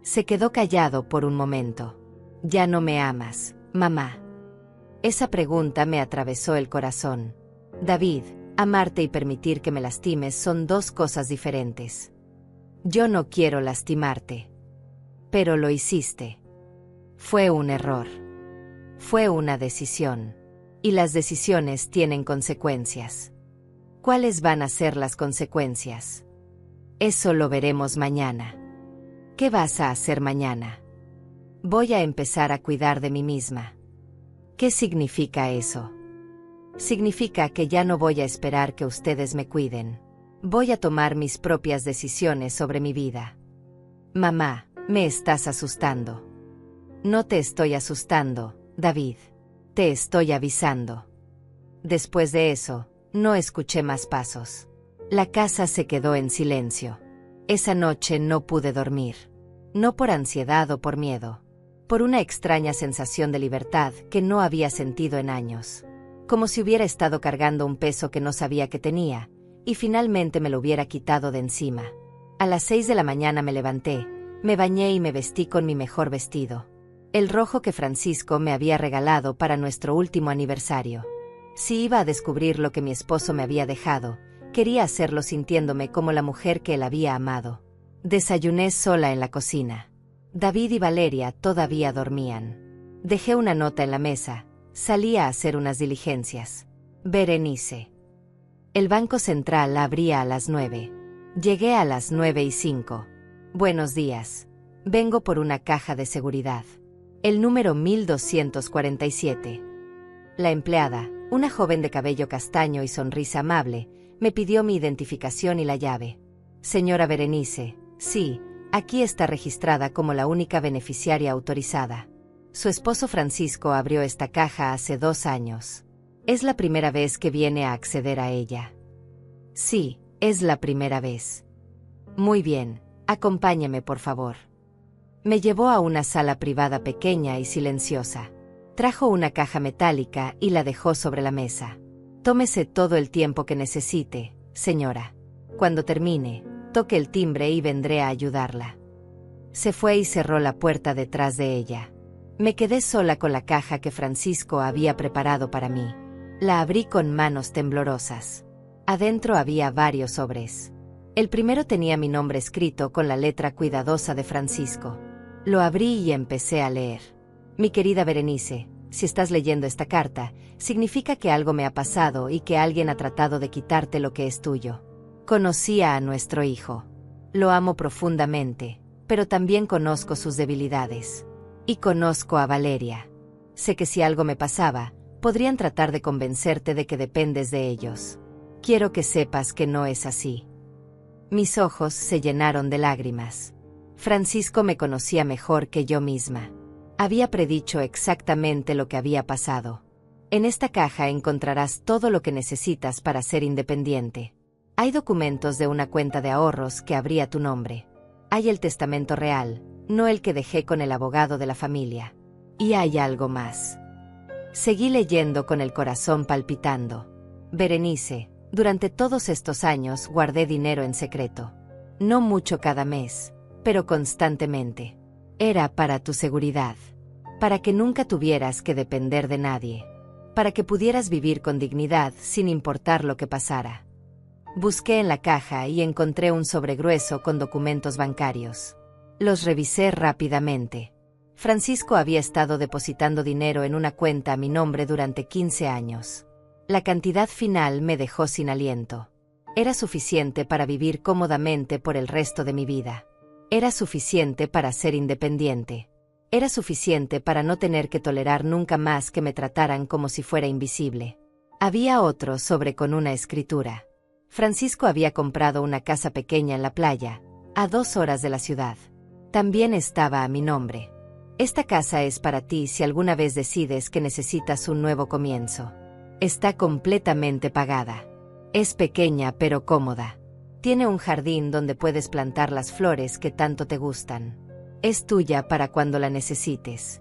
Se quedó callado por un momento. ¿Ya no me amas, mamá? Esa pregunta me atravesó el corazón. David, amarte y permitir que me lastimes son 2 cosas diferentes. Yo no quiero lastimarte. Pero lo hiciste. Fue un error. Fue una decisión. Y las decisiones tienen consecuencias. ¿Cuáles van a ser las consecuencias? Eso lo veremos mañana. ¿Qué vas a hacer mañana? Voy a empezar a cuidar de mí misma. ¿Qué significa eso? Significa que ya no voy a esperar que ustedes me cuiden. Voy a tomar mis propias decisiones sobre mi vida. Mamá, me estás asustando. No te estoy asustando, David. Te estoy avisando. Después de eso, no escuché más pasos. La casa se quedó en silencio. Esa noche no pude dormir. No por ansiedad o por miedo. Por una extraña sensación de libertad que no había sentido en años. Como si hubiera estado cargando un peso que no sabía que tenía, y finalmente me lo hubiera quitado de encima. A las 6 de la mañana me levanté, me bañé y me vestí con mi mejor vestido. El rojo que Francisco me había regalado para nuestro último aniversario. Si iba a descubrir lo que mi esposo me había dejado, quería hacerlo sintiéndome como la mujer que él había amado. Desayuné sola en la cocina. David y Valeria todavía dormían. Dejé una nota en la mesa. Salí a hacer unas diligencias. Berenice. El Banco Central abría a las 9. Llegué a las 9:05. Buenos días. Vengo por una caja de seguridad. El número 1247. La empleada, una joven de cabello castaño y sonrisa amable, me pidió mi identificación y la llave. Señora Berenice, sí, aquí está registrada como la única beneficiaria autorizada. Su esposo Francisco abrió esta caja hace 2 años. Es la primera vez que viene a acceder a ella. Sí, es la primera vez. Muy bien, acompáñeme por favor. Me llevó a una sala privada pequeña y silenciosa. Trajo una caja metálica y la dejó sobre la mesa. Tómese todo el tiempo que necesite, señora. Cuando termine, toque el timbre y vendré a ayudarla. Se fue y cerró la puerta detrás de ella. Me quedé sola con la caja que Francisco había preparado para mí. La abrí con manos temblorosas. Adentro había varios sobres. El primero tenía mi nombre escrito con la letra cuidadosa de Francisco. Lo abrí y empecé a leer. Mi querida Berenice, si estás leyendo esta carta, significa que algo me ha pasado y que alguien ha tratado de quitarte lo que es tuyo. Conocía a nuestro hijo. Lo amo profundamente, pero también conozco sus debilidades. Y conozco a Valeria. Sé que si algo me pasaba, podrían tratar de convencerte de que dependes de ellos. Quiero que sepas que no es así. Mis ojos se llenaron de lágrimas. Francisco me conocía mejor que yo misma. Había predicho exactamente lo que había pasado. En esta caja encontrarás todo lo que necesitas para ser independiente. Hay documentos de una cuenta de ahorros que habría tu nombre. Hay el testamento real, no el que dejé con el abogado de la familia. Y hay algo más. Seguí leyendo con el corazón palpitando. Berenice, durante todos estos años guardé dinero en secreto. No mucho cada mes, pero constantemente. Era para tu seguridad. Para que nunca tuvieras que depender de nadie. Para que pudieras vivir con dignidad sin importar lo que pasara. Busqué en la caja y encontré un sobre grueso con documentos bancarios. Los revisé rápidamente. Francisco había estado depositando dinero en una cuenta a mi nombre durante 15 años. La cantidad final me dejó sin aliento. Era suficiente para vivir cómodamente por el resto de mi vida. Era suficiente para ser independiente. Era suficiente para no tener que tolerar nunca más que me trataran como si fuera invisible. Había otro sobre con una escritura. Francisco había comprado una casa pequeña en la playa, a 2 horas de la ciudad. También estaba a mi nombre. Esta casa es para ti si alguna vez decides que necesitas un nuevo comienzo. Está completamente pagada. Es pequeña pero cómoda. Tiene un jardín donde puedes plantar las flores que tanto te gustan. Es tuya para cuando la necesites.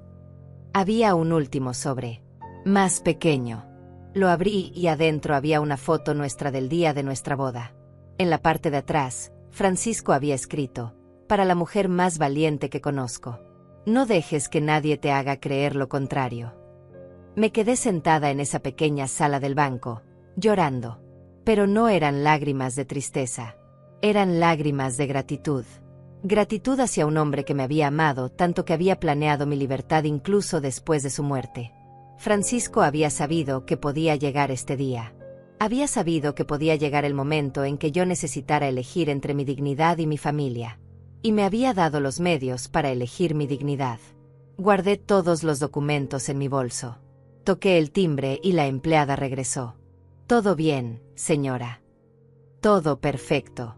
Había un último sobre, más pequeño. Lo abrí y adentro había una foto nuestra del día de nuestra boda. En la parte de atrás, Francisco había escrito, para la mujer más valiente que conozco. No dejes que nadie te haga creer lo contrario. Me quedé sentada en esa pequeña sala del banco, llorando. Pero no eran lágrimas de tristeza. Eran lágrimas de gratitud. Gratitud hacia un hombre que me había amado tanto que había planeado mi libertad incluso después de su muerte. Francisco había sabido que podía llegar este día. Había sabido que podía llegar el momento en que yo necesitara elegir entre mi dignidad y mi familia. Y me había dado los medios para elegir mi dignidad. Guardé todos los documentos en mi bolso. Toqué el timbre y la empleada regresó. Todo bien, señora. Todo perfecto.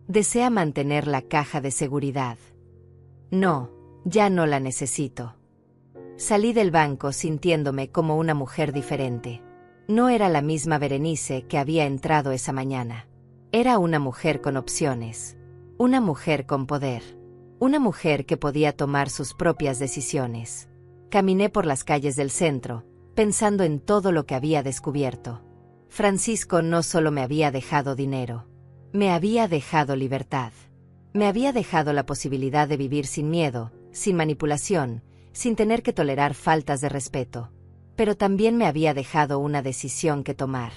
¿Desea mantener la caja de seguridad? No, ya no la necesito. Salí del banco sintiéndome como una mujer diferente. No era la misma Berenice que había entrado esa mañana. Era una mujer con opciones. Una mujer con poder. Una mujer que podía tomar sus propias decisiones. Caminé por las calles del centro, pensando en todo lo que había descubierto. Francisco no solo me había dejado dinero. Me había dejado libertad. Me había dejado la posibilidad de vivir sin miedo, sin manipulación, sin tener que tolerar faltas de respeto. Pero también me había dejado una decisión que tomar.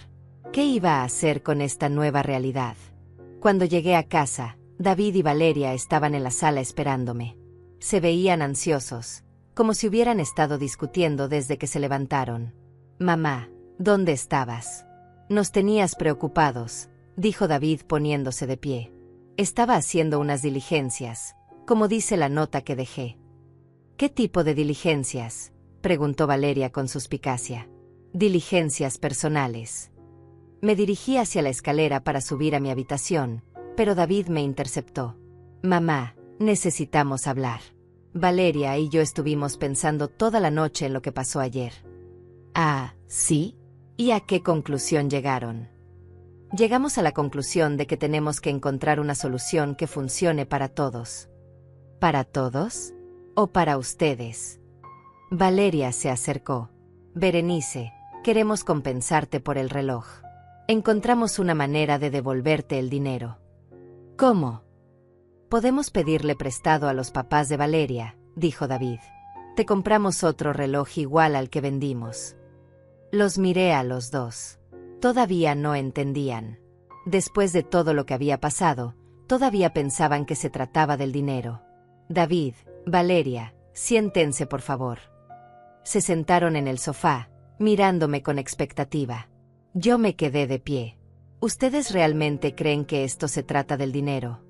¿Qué iba a hacer con esta nueva realidad? Cuando llegué a casa, David y Valeria estaban en la sala esperándome. Se veían ansiosos, como si hubieran estado discutiendo desde que se levantaron. «Mamá, ¿dónde estabas? Nos tenías preocupados», dijo David poniéndose de pie. «Estaba haciendo unas diligencias, como dice la nota que dejé». «¿Qué tipo de diligencias?», preguntó Valeria con suspicacia. «Diligencias personales». Me dirigí hacia la escalera para subir a mi habitación, pero David me interceptó. «Mamá, necesitamos hablar. Valeria y yo estuvimos pensando toda la noche en lo que pasó ayer». «Ah, ¿sí? ¿Y a qué conclusión llegaron?» «Llegamos a la conclusión de que tenemos que encontrar una solución que funcione para todos». ¿Para todos? ¿O para ustedes? Valeria se acercó. Berenice, queremos compensarte por el reloj. Encontramos una manera de devolverte el dinero. ¿Cómo? Podemos pedirle prestado a los papás de Valeria, dijo David. Te compramos otro reloj igual al que vendimos. Los miré a los dos. Todavía no entendían. Después de todo lo que había pasado, todavía pensaban que se trataba del dinero. David, Valeria, siéntense por favor. Se sentaron en el sofá, mirándome con expectativa. Yo me quedé de pie. ¿Ustedes realmente creen que esto se trata del dinero?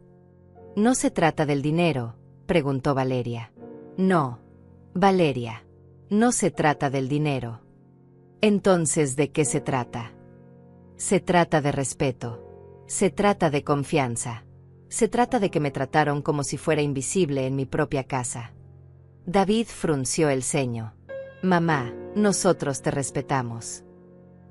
¿No se trata del dinero?, preguntó Valeria. No, Valeria, no se trata del dinero. Entonces, ¿de qué se trata? Se trata de respeto. Se trata de confianza. Se trata de que me trataron como si fuera invisible en mi propia casa. David frunció el ceño. Mamá, nosotros te respetamos.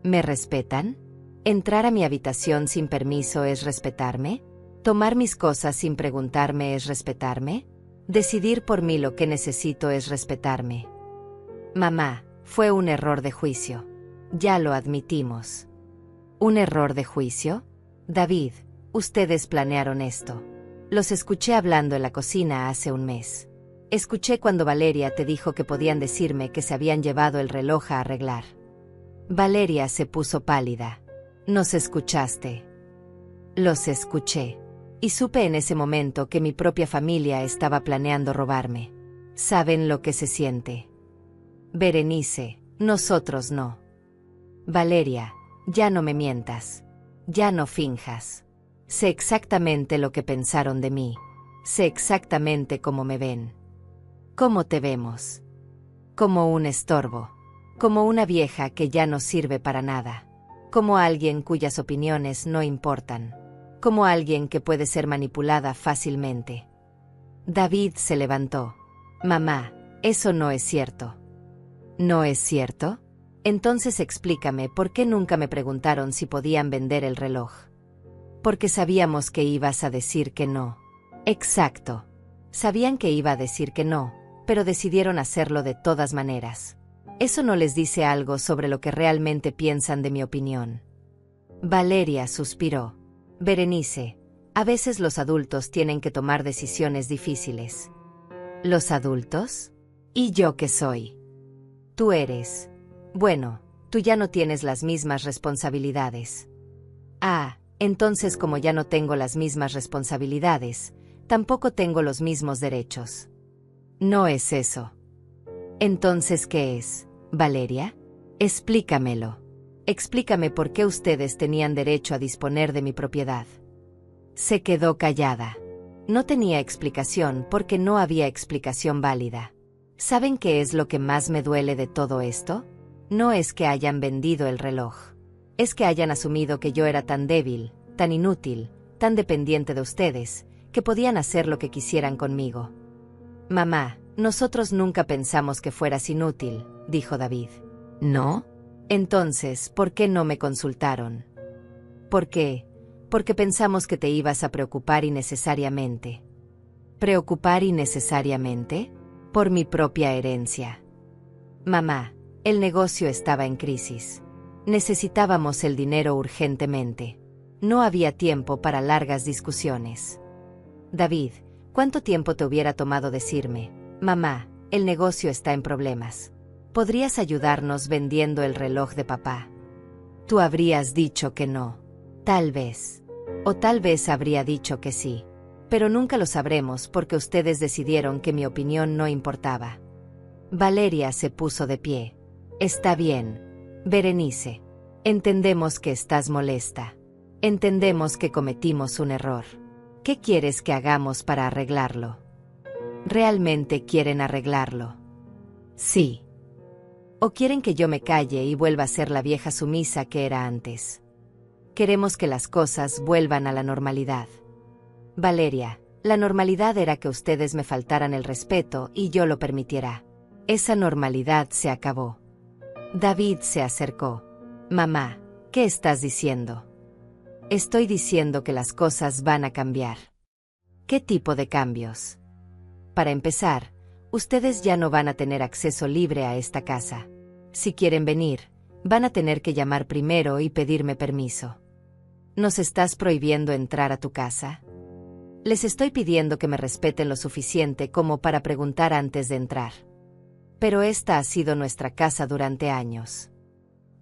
¿Me respetan? ¿Entrar a mi habitación sin permiso es respetarme? ¿Tomar mis cosas sin preguntarme es respetarme? ¿Decidir por mí lo que necesito es respetarme? Mamá, fue un error de juicio. Ya lo admitimos. ¿Un error de juicio? David, ustedes planearon esto. Los escuché hablando en la cocina hace un mes. Escuché cuando Valeria te dijo que podían decirme que se habían llevado el reloj a arreglar. Valeria se puso pálida. ¿Nos escuchaste? Los escuché. Y supe en ese momento que mi propia familia estaba planeando robarme. ¿Saben lo que se siente? Berenice, nosotros no. Valeria, ya no me mientas. Ya no finjas. Sé exactamente lo que pensaron de mí. Sé exactamente cómo me ven. ¿Cómo te vemos? Como un estorbo. Como una vieja que ya no sirve para nada. Como alguien cuyas opiniones no importan. Como alguien que puede ser manipulada fácilmente. David se levantó. Mamá, eso no es cierto. ¿No es cierto? Entonces explícame por qué nunca me preguntaron si podían vender el reloj. Porque sabíamos que ibas a decir que no. Exacto. Sabían que iba a decir que no, pero decidieron hacerlo de todas maneras. Eso no les dice algo sobre lo que realmente piensan de mi opinión. Valeria suspiró. Berenice, a veces los adultos tienen que tomar decisiones difíciles. ¿Los adultos? ¿Y yo qué soy? Tú eres. Bueno, tú ya no tienes las mismas responsabilidades. Ah, entonces como ya no tengo las mismas responsabilidades, tampoco tengo los mismos derechos. No es eso. Entonces, ¿qué es, Valeria? Explícamelo. Explícame por qué ustedes tenían derecho a disponer de mi propiedad. Se quedó callada. No tenía explicación porque no había explicación válida. ¿Saben qué es lo que más me duele de todo esto? No es que hayan vendido el reloj. Es que hayan asumido que yo era tan débil, tan inútil, tan dependiente de ustedes, que podían hacer lo que quisieran conmigo. Mamá, nosotros nunca pensamos que fueras inútil, dijo David. ¿No? Entonces, ¿por qué no me consultaron? ¿Por qué? Porque pensamos que te ibas a preocupar innecesariamente. ¿Preocupar innecesariamente? Por mi propia herencia. Mamá, el negocio estaba en crisis. Necesitábamos el dinero urgentemente. No había tiempo para largas discusiones. David, ¿cuánto tiempo te hubiera tomado decirme, mamá, el negocio está en problemas? ¿Podrías ayudarnos vendiendo el reloj de papá? Tú habrías dicho que no. Tal vez. O tal vez habría dicho que sí. Pero nunca lo sabremos porque ustedes decidieron que mi opinión no importaba. Valeria se puso de pie. Está bien. Berenice. Entendemos que estás molesta. Entendemos que cometimos un error. ¿Qué quieres que hagamos para arreglarlo? ¿Realmente quieren arreglarlo? Sí. ¿O quieren que yo me calle y vuelva a ser la vieja sumisa que era antes? Queremos que las cosas vuelvan a la normalidad. Valeria, la normalidad era que ustedes me faltaran el respeto y yo lo permitiera. Esa normalidad se acabó. David se acercó. Mamá, ¿qué estás diciendo? Estoy diciendo que las cosas van a cambiar. ¿Qué tipo de cambios? Para empezar, ustedes ya no van a tener acceso libre a esta casa. Si quieren venir, van a tener que llamar primero y pedirme permiso. ¿Nos estás prohibiendo entrar a tu casa? Les estoy pidiendo que me respeten lo suficiente como para preguntar antes de entrar. Pero esta ha sido nuestra casa durante años.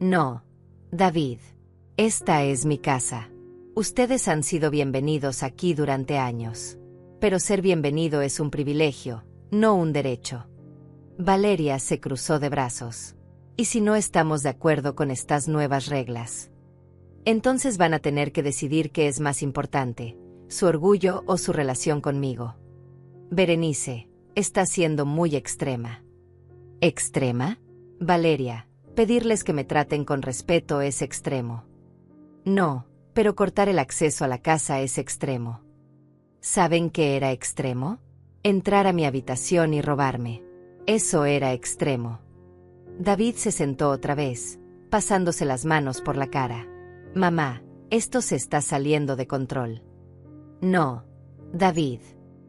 No, David. Esta es mi casa. Ustedes han sido bienvenidos aquí durante años. Pero ser bienvenido es un privilegio, no un derecho. Valeria se cruzó de brazos. ¿Y si no estamos de acuerdo con estas nuevas reglas? Entonces van a tener que decidir qué es más importante, su orgullo o su relación conmigo. Berenice, está siendo muy extrema. ¿Extrema? Valeria, pedirles que me traten con respeto es extremo. No, pero cortar el acceso a la casa es extremo. ¿Saben qué era extremo? Entrar a mi habitación y robarme. Eso era extremo. David se sentó otra vez, pasándose las manos por la cara. Mamá, esto se está saliendo de control. No, David.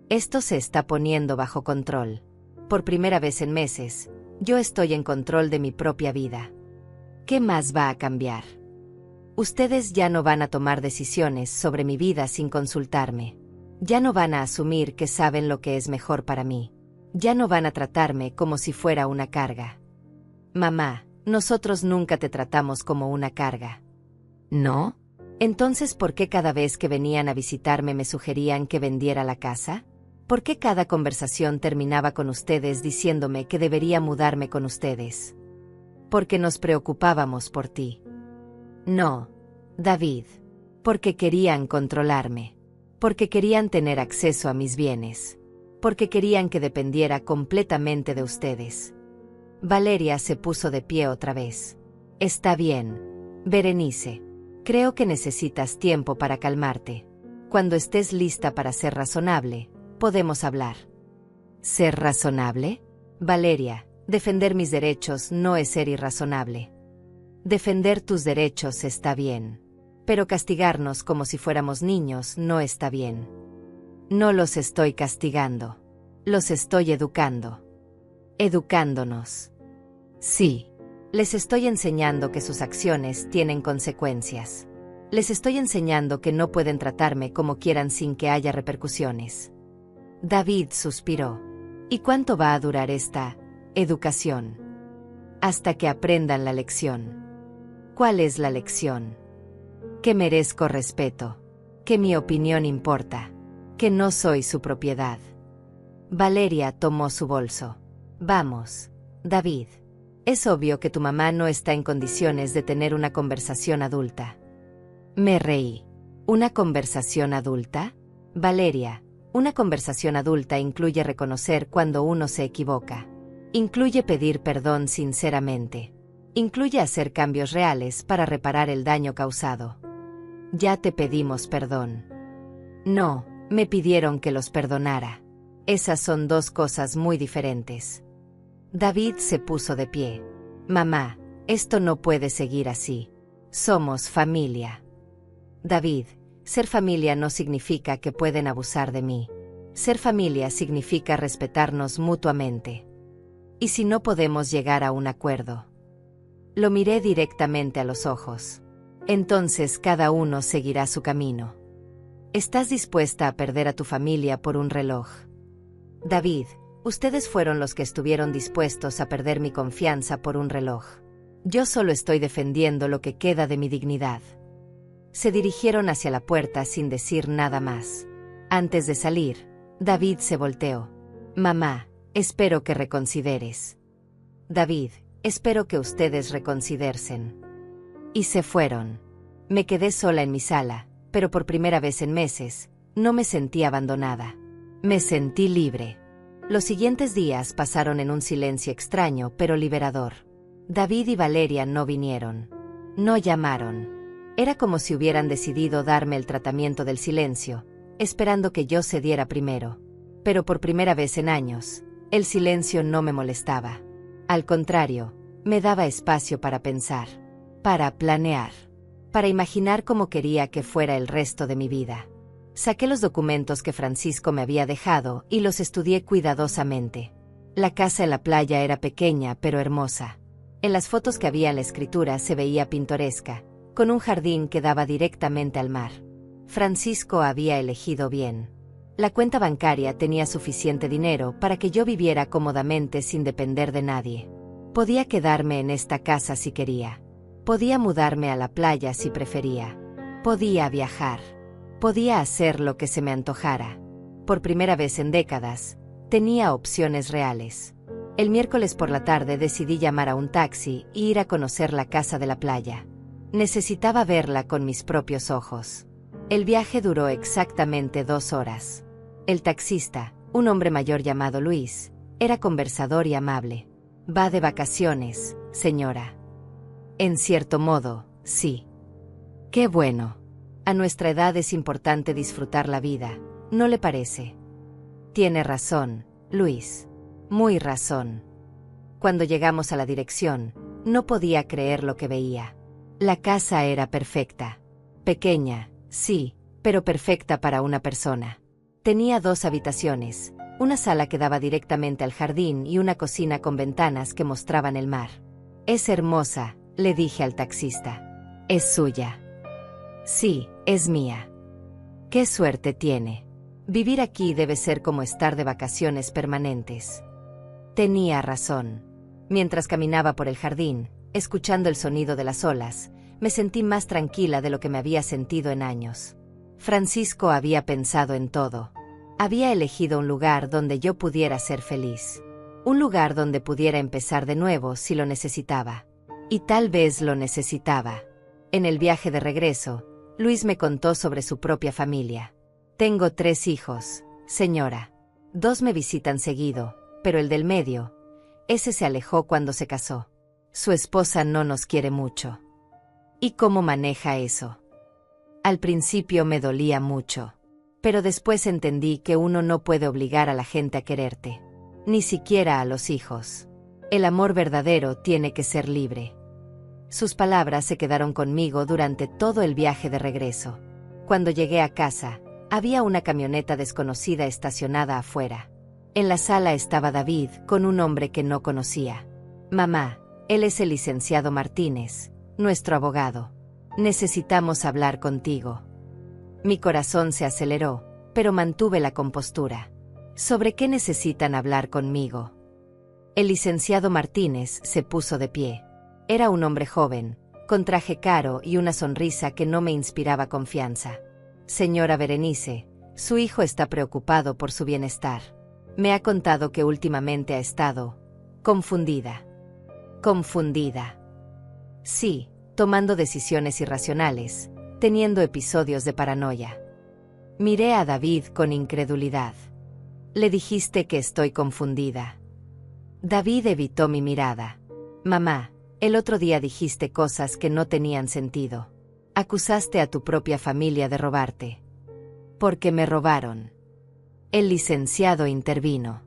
Esto se está poniendo bajo control. Por primera vez en meses, yo estoy en control de mi propia vida. ¿Qué más va a cambiar? Ustedes ya no van a tomar decisiones sobre mi vida sin consultarme. Ya no van a asumir que saben lo que es mejor para mí. Ya no van a tratarme como si fuera una carga. Mamá, nosotros nunca te tratamos como una carga. ¿No? Entonces, ¿por qué cada vez que venían a visitarme me sugerían que vendiera la casa? ¿Por qué cada conversación terminaba con ustedes diciéndome que debería mudarme con ustedes? Porque nos preocupábamos por ti. No, David. Porque querían controlarme. Porque querían tener acceso a mis bienes. Porque querían que dependiera completamente de ustedes. Valeria se puso de pie otra vez. Está bien, Berenice. Creo que necesitas tiempo para calmarte. Cuando estés lista para ser razonable, podemos hablar. ¿Ser razonable? Valeria, defender mis derechos no es ser irrazonable. Defender tus derechos está bien. Pero castigarnos como si fuéramos niños no está bien. No los estoy castigando. Los estoy educando. Educándonos. Sí. Les estoy enseñando que sus acciones tienen consecuencias. Les estoy enseñando que no pueden tratarme como quieran sin que haya repercusiones. David suspiró. ¿Y cuánto va a durar esta educación? Hasta que aprendan la lección. ¿Cuál es la lección? Que merezco respeto. Que mi opinión importa. Que no soy su propiedad. Valeria tomó su bolso. Vamos, David. Es obvio que tu mamá no está en condiciones de tener una conversación adulta. Me reí. ¿Una conversación adulta? Valeria, una conversación adulta incluye reconocer cuando uno se equivoca. Incluye pedir perdón sinceramente. Incluye hacer cambios reales para reparar el daño causado. Ya te pedimos perdón. No, me pidieron que los perdonara. Esas son dos cosas muy diferentes. David se puso de pie. Mamá, esto no puede seguir así. Somos familia. David, ser familia no significa que pueden abusar de mí. Ser familia significa respetarnos mutuamente. ¿Y si no podemos llegar a un acuerdo? Lo miré directamente a los ojos. Entonces cada uno seguirá su camino. ¿Estás dispuesta a perder a tu familia por un reloj? David, ustedes fueron los que estuvieron dispuestos a perder mi confianza por un reloj. Yo solo estoy defendiendo lo que queda de mi dignidad. Se dirigieron hacia la puerta sin decir nada más. Antes de salir, David se volteó. Mamá, espero que reconsideres. David, espero que ustedes reconsidersen. Y se fueron. Me quedé sola en mi sala, pero por primera vez en meses, no me sentí abandonada. Me sentí libre. Los siguientes días pasaron en un silencio extraño pero liberador. David y Valeria no vinieron. No llamaron. Era como si hubieran decidido darme el tratamiento del silencio, esperando que yo cediera primero. Pero por primera vez en años, el silencio no me molestaba. Al contrario, me daba espacio para pensar, para planear, para imaginar cómo quería que fuera el resto de mi vida. Saqué los documentos que Francisco me había dejado y los estudié cuidadosamente. La casa en la playa era pequeña pero hermosa. En las fotos que había en la escritura se veía pintoresca, con un jardín que daba directamente al mar. Francisco había elegido bien. La cuenta bancaria tenía suficiente dinero para que yo viviera cómodamente sin depender de nadie. Podía quedarme en esta casa si quería. Podía mudarme a la playa si prefería. Podía viajar. Podía hacer lo que se me antojara. Por primera vez en décadas, tenía opciones reales. El miércoles por la tarde decidí llamar a un taxi e ir a conocer la casa de la playa. Necesitaba verla con mis propios ojos. El viaje duró exactamente 2 horas. El taxista, un hombre mayor llamado Luis, era conversador y amable. «Va de vacaciones, señora». «En cierto modo, sí». «Qué bueno. A nuestra edad es importante disfrutar la vida, ¿no le parece?» «Tiene razón, Luis. Muy razón». Cuando llegamos a la dirección, no podía creer lo que veía. La casa era perfecta. Pequeña, sí, pero perfecta para una persona. Tenía 2 habitaciones, una sala que daba directamente al jardín y una cocina con ventanas que mostraban el mar. «Es hermosa», le dije al taxista. «Es suya». «Sí, es mía». «Qué suerte tiene. Vivir aquí debe ser como estar de vacaciones permanentes». Tenía razón. Mientras caminaba por el jardín, escuchando el sonido de las olas, me sentí más tranquila de lo que me había sentido en años. Francisco había pensado en todo. Había elegido un lugar donde yo pudiera ser feliz. Un lugar donde pudiera empezar de nuevo si lo necesitaba. Y tal vez lo necesitaba. En el viaje de regreso, Luis me contó sobre su propia familia. «Tengo 3 hijos, señora. 2 me visitan seguido, pero el del medio, ese se alejó cuando se casó. Su esposa no nos quiere mucho». «¿Y cómo maneja eso?» «Al principio me dolía mucho. Pero después entendí que uno no puede obligar a la gente a quererte. Ni siquiera a los hijos. El amor verdadero tiene que ser libre». Sus palabras se quedaron conmigo durante todo el viaje de regreso. Cuando llegué a casa, había una camioneta desconocida estacionada afuera. En la sala estaba David con un hombre que no conocía. «Mamá, él es el licenciado Martínez, nuestro abogado. Necesitamos hablar contigo». Mi corazón se aceleró, pero mantuve la compostura. «¿Sobre qué necesitan hablar conmigo?» El licenciado Martínez se puso de pie. Era un hombre joven, con traje caro y una sonrisa que no me inspiraba confianza. «Señora Berenice, su hijo está preocupado por su bienestar. Me ha contado que últimamente ha estado confundida». «¿Confundida?» «Sí, tomando decisiones irracionales, teniendo episodios de paranoia». Miré a David con incredulidad. «Le dijiste que estoy confundida». David evitó mi mirada. «Mamá, el otro día dijiste cosas que no tenían sentido. Acusaste a tu propia familia de robarte». «Porque me robaron». El licenciado intervino.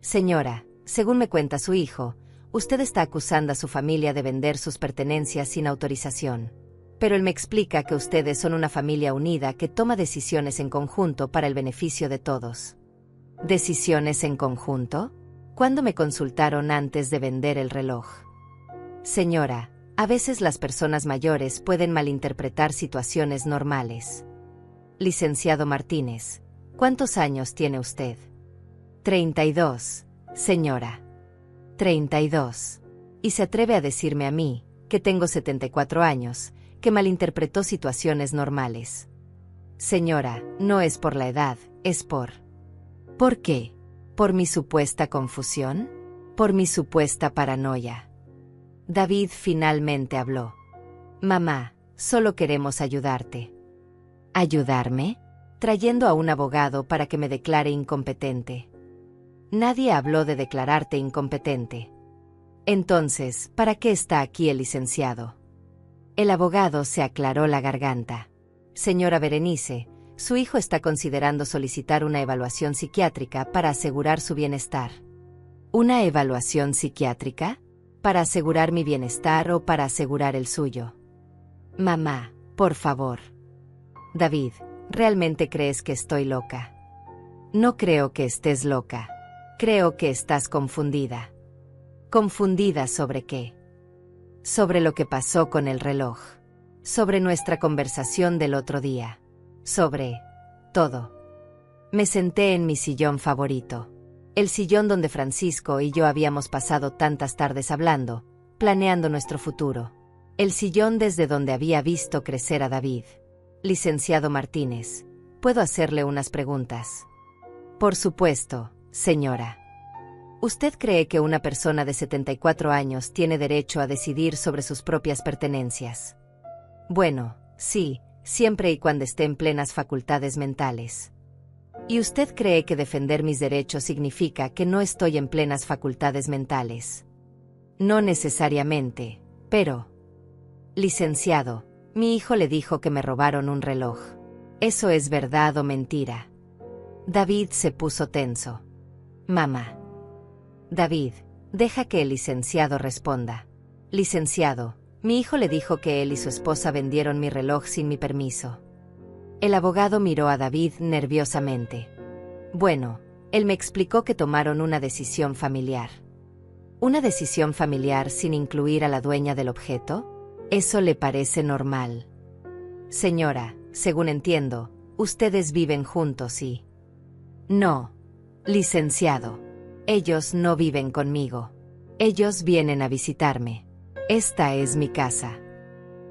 «Señora, según me cuenta su hijo, usted está acusando a su familia de vender sus pertenencias sin autorización. Pero él me explica que ustedes son una familia unida que toma decisiones en conjunto para el beneficio de todos». ¿Decisiones en conjunto? ¿Cuándo me consultaron antes de vender el reloj? «Señora, a veces las personas mayores pueden malinterpretar situaciones normales». Licenciado Martínez, ¿cuántos años tiene usted? 32, señora. 32. Y se atreve a decirme a mí, que tengo 74 años, que malinterpretó situaciones normales. Señora, no es por la edad, es por... ¿Por qué? ¿Por mi supuesta confusión? ¿Por mi supuesta paranoia? David finalmente habló. «Mamá, solo queremos ayudarte». ¿Ayudarme? Trayendo a un abogado para que me declare incompetente. Nadie habló de declararte incompetente. Entonces, ¿para qué está aquí el licenciado? El abogado se aclaró la garganta. «Señora Berenice, su hijo está considerando solicitar una evaluación psiquiátrica para asegurar su bienestar». ¿Una evaluación psiquiátrica? ¿Para asegurar mi bienestar o para asegurar el suyo? Mamá, por favor. David, ¿Realmente crees que estoy loca? No creo que estés loca. Creo que estás confundida. ¿Confundida sobre qué? Sobre lo que pasó con el reloj. Sobre nuestra conversación del otro día. Sobre todo. Me senté en mi sillón favorito. El sillón donde Francisco y yo habíamos pasado tantas tardes hablando, planeando nuestro futuro. El sillón desde donde había visto crecer a David. Licenciado Martínez, ¿puedo hacerle unas preguntas? Por supuesto, señora. ¿Usted cree que una persona de 74 años tiene derecho a decidir sobre sus propias pertenencias? Bueno, sí, siempre y cuando esté en plenas facultades mentales. ¿Y usted cree que defender mis derechos significa que no estoy en plenas facultades mentales? No necesariamente, pero... Licenciado, mi hijo le dijo que me robaron un reloj. ¿Eso es verdad o mentira? David se puso tenso. Mamá. David, deja que el licenciado responda. Licenciado, mi hijo le dijo que él y su esposa vendieron mi reloj sin mi permiso. El abogado miró a David nerviosamente. Bueno, él me explicó que tomaron una decisión familiar. ¿Una decisión familiar sin incluir a la dueña del objeto? ¿Eso le parece normal? Señora, según entiendo, ustedes viven juntos y... No, licenciado. Ellos no viven conmigo. Ellos vienen a visitarme. Esta es mi casa.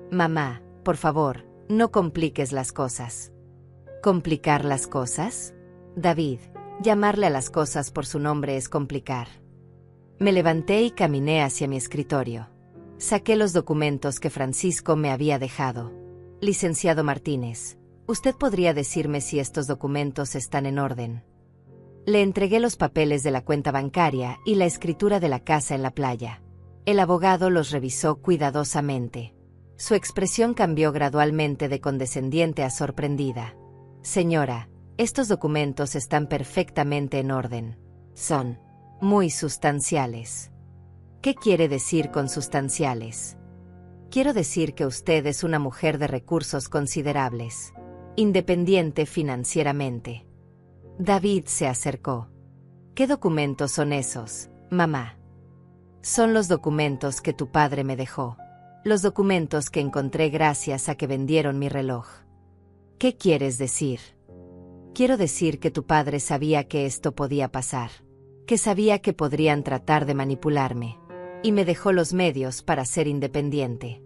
Mamá, por favor, no compliques las cosas. ¿Complicar las cosas? David, llamarle a las cosas por su nombre es complicar. Me levanté y caminé hacia mi escritorio. Saqué los documentos que Francisco me había dejado. Licenciado Martínez, ¿usted podría decirme si estos documentos están en orden? Le entregué los papeles de la cuenta bancaria y la escritura de la casa en la playa. El abogado los revisó cuidadosamente. Su expresión cambió gradualmente de condescendiente a sorprendida. Señora, estos documentos están perfectamente en orden. Son muy sustanciales. ¿Qué quiere decir con sustanciales? Quiero decir que usted es una mujer de recursos considerables, independiente financieramente. David se acercó. ¿Qué documentos son esos, mamá? Son los documentos que tu padre me dejó. Los documentos que encontré gracias a que vendieron mi reloj. ¿Qué quieres decir? Quiero decir que tu padre sabía que esto podía pasar, que sabía que podrían tratar de manipularme, y me dejó los medios para ser independiente.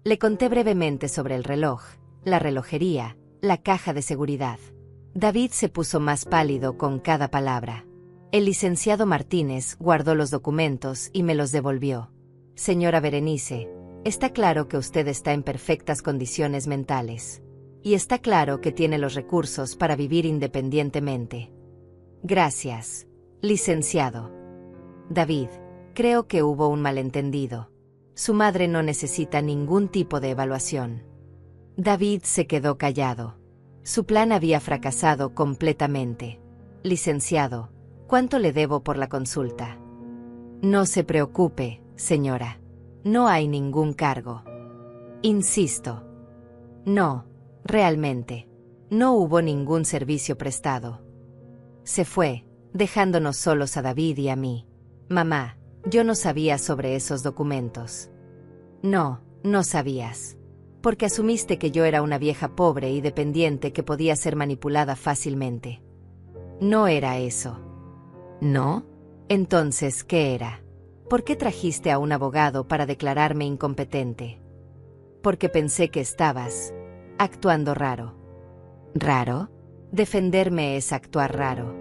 Le conté brevemente sobre el reloj, la relojería, la caja de seguridad. David se puso más pálido con cada palabra. El licenciado Martínez guardó los documentos y me los devolvió. Señora Berenice, está claro que usted está en perfectas condiciones mentales. Y está claro que tiene los recursos para vivir independientemente. Gracias, licenciado. David, creo que hubo un malentendido. Su madre no necesita ningún tipo de evaluación. David se quedó callado. Su plan había fracasado completamente. Licenciado, ¿cuánto le debo por la consulta? No se preocupe, señora. No hay ningún cargo. Insisto. No, realmente. No hubo ningún servicio prestado. Se fue, dejándonos solos a David y a mí. Mamá, yo no sabía sobre esos documentos. No, no sabías. Porque asumiste que yo era una vieja pobre y dependiente que podía ser manipulada fácilmente. No era eso. ¿No? Entonces, ¿qué era? ¿Por qué trajiste a un abogado para declararme incompetente? Porque pensé que estabas actuando raro. ¿Raro? Defenderme es actuar raro.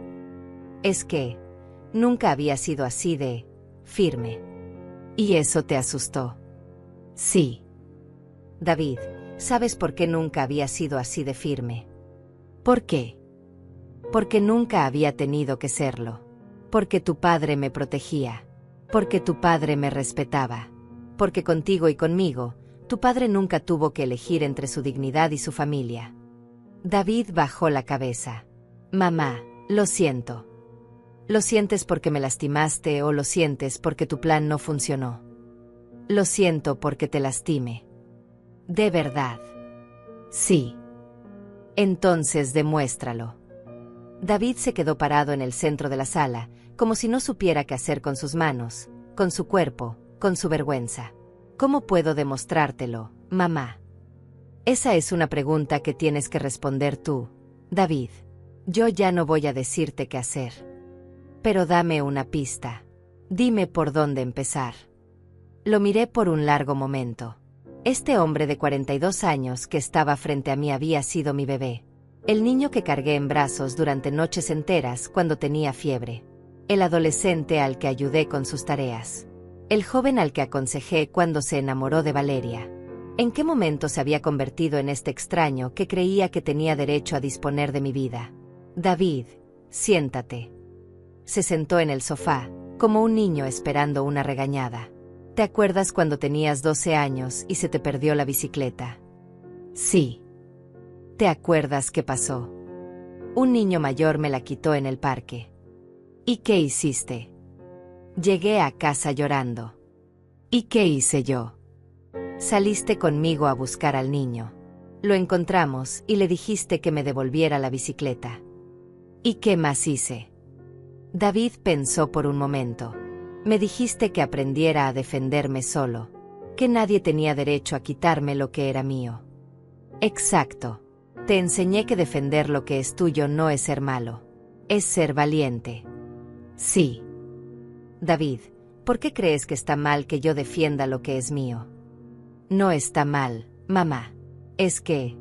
Es que nunca había sido así de firme. ¿Y eso te asustó? Sí. David, ¿sabes por qué nunca había sido así de firme? ¿Por qué? Porque nunca había tenido que serlo. Porque tu padre me protegía. Porque tu padre me respetaba. Porque contigo y conmigo, tu padre nunca tuvo que elegir entre su dignidad y su familia. David bajó la cabeza. Mamá, lo siento. ¿Lo sientes porque me lastimaste o lo sientes porque tu plan no funcionó? Lo siento porque te lastime. ¿De verdad? Sí. Entonces demuéstralo. David se quedó parado en el centro de la sala, como si no supiera qué hacer con sus manos, con su cuerpo, con su vergüenza. ¿Cómo puedo demostrártelo, mamá? Esa es una pregunta que tienes que responder tú, David. Yo ya no voy a decirte qué hacer. Pero dame una pista. Dime por dónde empezar. Lo miré por un largo momento. Este hombre de 42 años que estaba frente a mí había sido mi bebé. El niño que cargué en brazos durante noches enteras cuando tenía fiebre. El adolescente al que ayudé con sus tareas. El joven al que aconsejé cuando se enamoró de Valeria. ¿En qué momento se había convertido en este extraño que creía que tenía derecho a disponer de mi vida? David, siéntate. Se sentó en el sofá, como un niño esperando una regañada. ¿Te acuerdas cuando tenías 12 años y se te perdió la bicicleta? Sí. ¿Te acuerdas qué pasó? Un niño mayor me la quitó en el parque. ¿Y qué hiciste? Llegué a casa llorando. ¿Y qué hice yo? Saliste conmigo a buscar al niño. Lo encontramos y le dijiste que me devolviera la bicicleta. ¿Y qué más hice? David pensó por un momento. Me dijiste que aprendiera a defenderme solo, que nadie tenía derecho a quitarme lo que era mío. Exacto. Te enseñé que defender lo que es tuyo no es ser malo, es ser valiente. Sí. David, ¿por qué crees que está mal que yo defienda lo que es mío? No está mal, mamá. Es que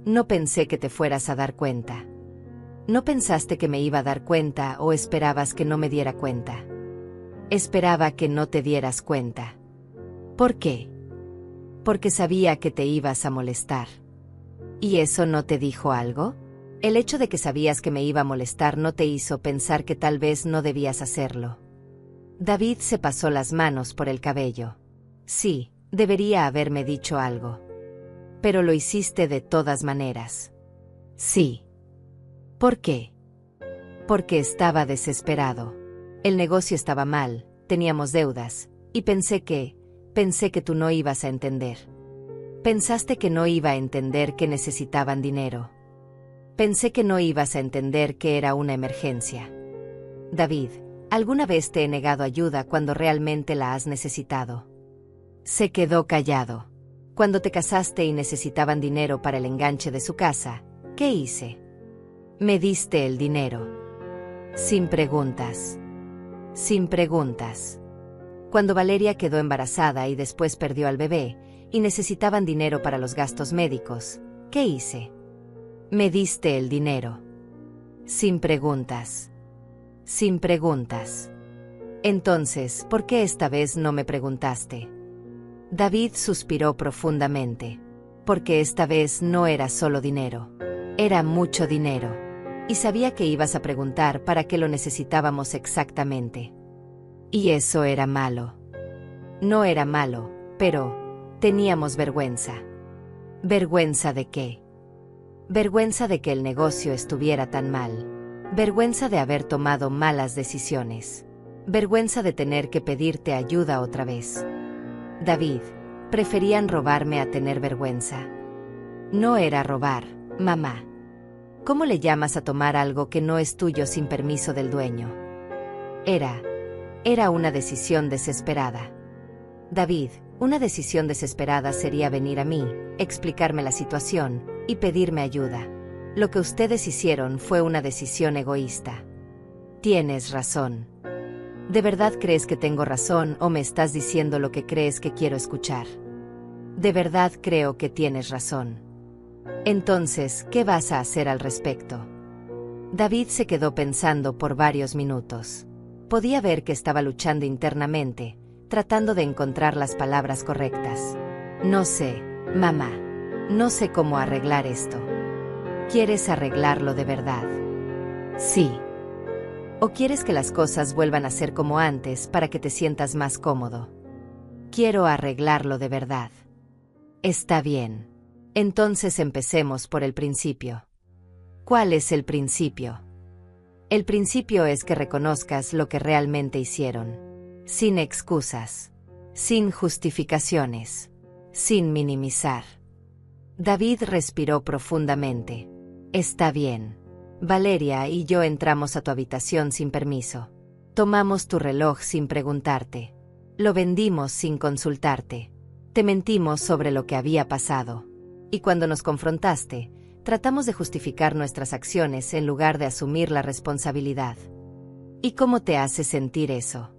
no pensé que te fueras a dar cuenta. ¿No pensaste que me iba a dar cuenta o esperabas que no me diera cuenta? Esperaba que no te dieras cuenta. ¿Por qué? Porque sabía que te ibas a molestar. ¿Y eso no te dijo algo? El hecho de que sabías que me iba a molestar no te hizo pensar que tal vez no debías hacerlo. David se pasó las manos por el cabello. Sí, debería haberme dicho algo. Pero lo hiciste de todas maneras. Sí. ¿Por qué? Porque estaba desesperado. El negocio estaba mal, teníamos deudas, y pensé que tú no ibas a entender. Pensaste que no iba a entender que necesitaban dinero. Pensé que no ibas a entender que era una emergencia. David, ¿alguna vez te he negado ayuda cuando realmente la has necesitado? Se quedó callado. Cuando te casaste y necesitaban dinero para el enganche de su casa, ¿qué hice? Me diste el dinero. Sin preguntas. Sin preguntas. Cuando Valeria quedó embarazada y después perdió al bebé, y necesitaban dinero para los gastos médicos, ¿qué hice? Me diste el dinero. Sin preguntas. Sin preguntas. Entonces, ¿por qué esta vez no me preguntaste? David suspiró profundamente. Porque esta vez no era solo dinero. Era mucho dinero. Y sabía que ibas a preguntar para qué lo necesitábamos exactamente. Y eso era malo. No era malo, pero teníamos vergüenza. ¿Vergüenza de qué? Vergüenza de que el negocio estuviera tan mal. Vergüenza de haber tomado malas decisiones. Vergüenza de tener que pedirte ayuda otra vez. David, preferían robarme a tener vergüenza. No era robar, mamá. ¿Cómo le llamas a tomar algo que no es tuyo sin permiso del dueño? Era una decisión desesperada. David, una decisión desesperada sería venir a mí, explicarme la situación y pedirme ayuda. Lo que ustedes hicieron fue una decisión egoísta. Tienes razón. ¿De verdad crees que tengo razón o me estás diciendo lo que crees que quiero escuchar? De verdad creo que tienes razón. Entonces, ¿qué vas a hacer al respecto? David se quedó pensando por varios minutos. Podía ver que estaba luchando internamente, tratando de encontrar las palabras correctas. No sé, mamá. No sé cómo arreglar esto. ¿Quieres arreglarlo de verdad? Sí. ¿O quieres que las cosas vuelvan a ser como antes para que te sientas más cómodo? Quiero arreglarlo de verdad. Está bien. Entonces empecemos por el principio. ¿Cuál es el principio? El principio es que reconozcas lo que realmente hicieron. Sin excusas. Sin justificaciones. Sin minimizar. David respiró profundamente. Está bien. Valeria y yo entramos a tu habitación sin permiso. Tomamos tu reloj sin preguntarte. Lo vendimos sin consultarte. Te mentimos sobre lo que había pasado. Y cuando nos confrontaste, tratamos de justificar nuestras acciones en lugar de asumir la responsabilidad. ¿Y cómo te hace sentir eso?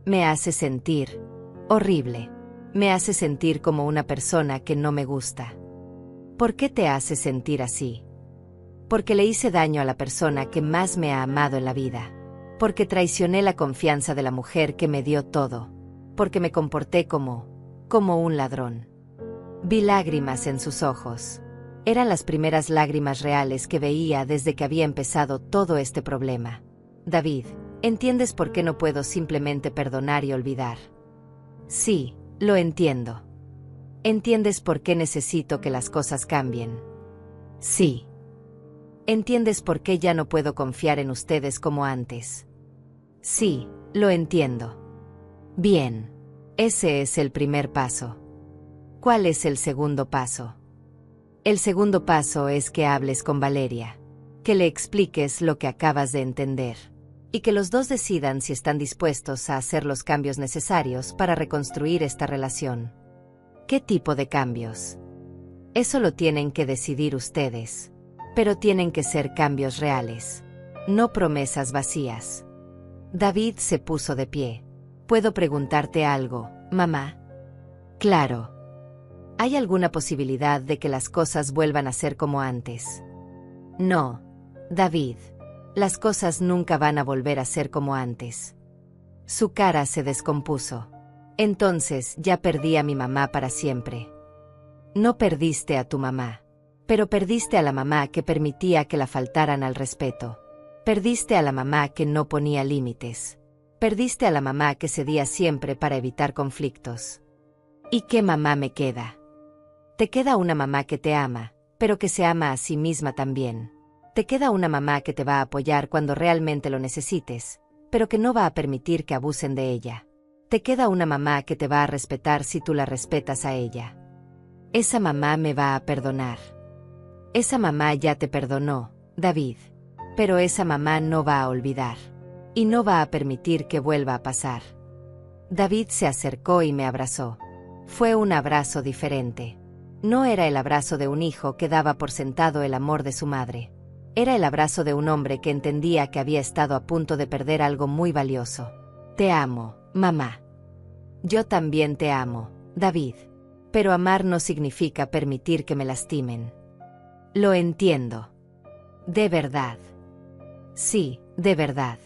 Me hace sentir horrible. Me hace sentir como una persona que no me gusta. ¿Por qué te hace sentir así? Porque le hice daño a la persona que más me ha amado en la vida. Porque traicioné la confianza de la mujer que me dio todo. Porque me comporté como un ladrón. Vi lágrimas en sus ojos. Eran las primeras lágrimas reales que veía desde que había empezado todo este problema. David, ¿entiendes por qué no puedo simplemente perdonar y olvidar? Sí, lo entiendo. ¿Entiendes por qué necesito que las cosas cambien? Sí. ¿Entiendes por qué ya no puedo confiar en ustedes como antes? Sí, lo entiendo. Bien. Ese es el primer paso. ¿Cuál es el segundo paso? El segundo paso es que hables con Valeria, que le expliques lo que acabas de entender, y que los dos decidan si están dispuestos a hacer los cambios necesarios para reconstruir esta relación. ¿Qué tipo de cambios? Eso lo tienen que decidir ustedes, pero tienen que ser cambios reales, no promesas vacías. David se puso de pie. ¿Puedo preguntarte algo, mamá? Claro. ¿Hay alguna posibilidad de que las cosas vuelvan a ser como antes? No, David. Las cosas nunca van a volver a ser como antes. Su cara se descompuso. Entonces ya perdí a mi mamá para siempre. No perdiste a tu mamá, pero perdiste a la mamá que permitía que la faltaran al respeto. Perdiste a la mamá que no ponía límites. Perdiste a la mamá que cedía siempre para evitar conflictos. ¿Y qué mamá me queda? Te queda una mamá que te ama, pero que se ama a sí misma también. Te queda una mamá que te va a apoyar cuando realmente lo necesites, pero que no va a permitir que abusen de ella. Te queda una mamá que te va a respetar si tú la respetas a ella. Esa mamá me va a perdonar. Esa mamá ya te perdonó, David. Pero esa mamá no va a olvidar. Y no va a permitir que vuelva a pasar. David se acercó y me abrazó. Fue un abrazo diferente. No era el abrazo de un hijo que daba por sentado el amor de su madre. Era el abrazo de un hombre que entendía que había estado a punto de perder algo muy valioso. Te amo, mamá. Yo también te amo, David. Pero amar no significa permitir que me lastimen. Lo entiendo. De verdad. Sí, de verdad.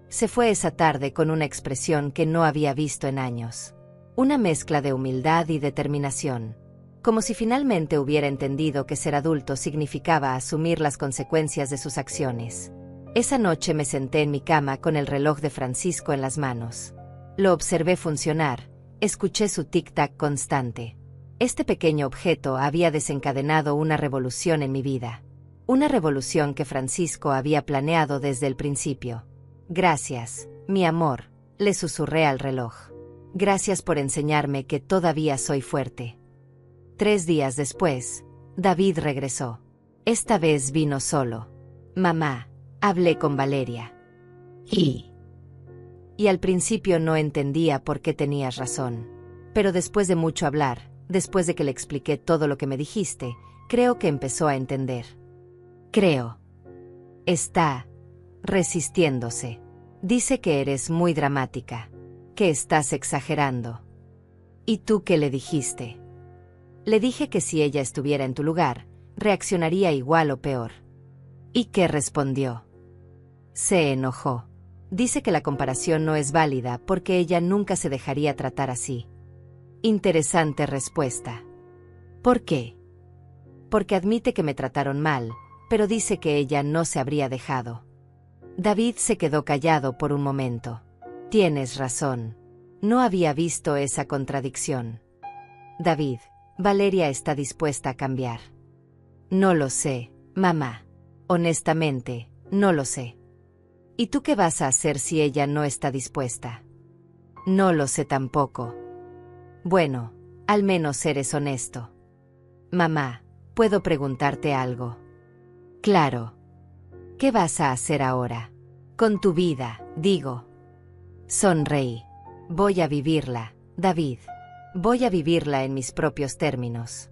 Se fue esa tarde con una expresión que no había visto en años. Una mezcla de humildad y determinación. Como si finalmente hubiera entendido que ser adulto significaba asumir las consecuencias de sus acciones. Esa noche me senté en mi cama con el reloj de Francisco en las manos. Lo observé funcionar, escuché su tic-tac constante. Este pequeño objeto había desencadenado una revolución en mi vida. Una revolución que Francisco había planeado desde el principio. Gracias, mi amor, le susurré al reloj. Gracias por enseñarme que todavía soy fuerte. 3 días después, David regresó. Esta vez vino solo. Mamá, hablé con Valeria. Y al principio no entendía por qué tenías razón. Pero después de mucho hablar, después de que le expliqué todo lo que me dijiste, creo que empezó a entender. Creo. Está resistiéndose. Dice que eres muy dramática, que estás exagerando. ¿Y tú qué le dijiste? Le dije que si ella estuviera en tu lugar, reaccionaría igual o peor. ¿Y qué respondió? Se enojó. Dice que la comparación no es válida porque ella nunca se dejaría tratar así. Interesante respuesta. ¿Por qué? Porque admite que me trataron mal, pero dice que ella no se habría dejado. David se quedó callado por un momento. Tienes razón. No había visto esa contradicción. David, Valeria está dispuesta a cambiar. No lo sé, mamá. Honestamente, no lo sé. ¿Y tú qué vas a hacer si ella no está dispuesta? No lo sé tampoco. Bueno, al menos eres honesto. Mamá, ¿puedo preguntarte algo? Claro. ¿Qué vas a hacer ahora? Con tu vida, digo. Sonreí. Voy a vivirla, David. Voy a vivirla en mis propios términos.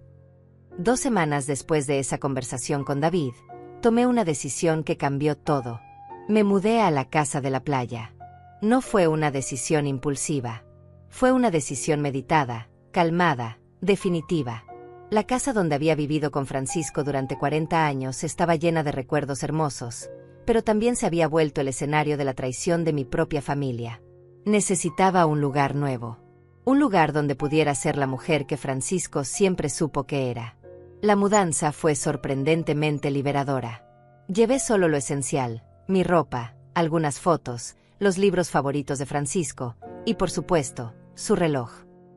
2 semanas después de esa conversación con David, tomé una decisión que cambió todo. Me mudé a la casa de la playa. No fue una decisión impulsiva. Fue una decisión meditada, calmada, definitiva. La casa donde había vivido con Francisco durante 40 años estaba llena de recuerdos hermosos, pero también se había vuelto el escenario de la traición de mi propia familia. Necesitaba un lugar nuevo. Un lugar donde pudiera ser la mujer que Francisco siempre supo que era. La mudanza fue sorprendentemente liberadora. Llevé solo lo esencial, mi ropa, algunas fotos, los libros favoritos de Francisco, y por supuesto, su reloj.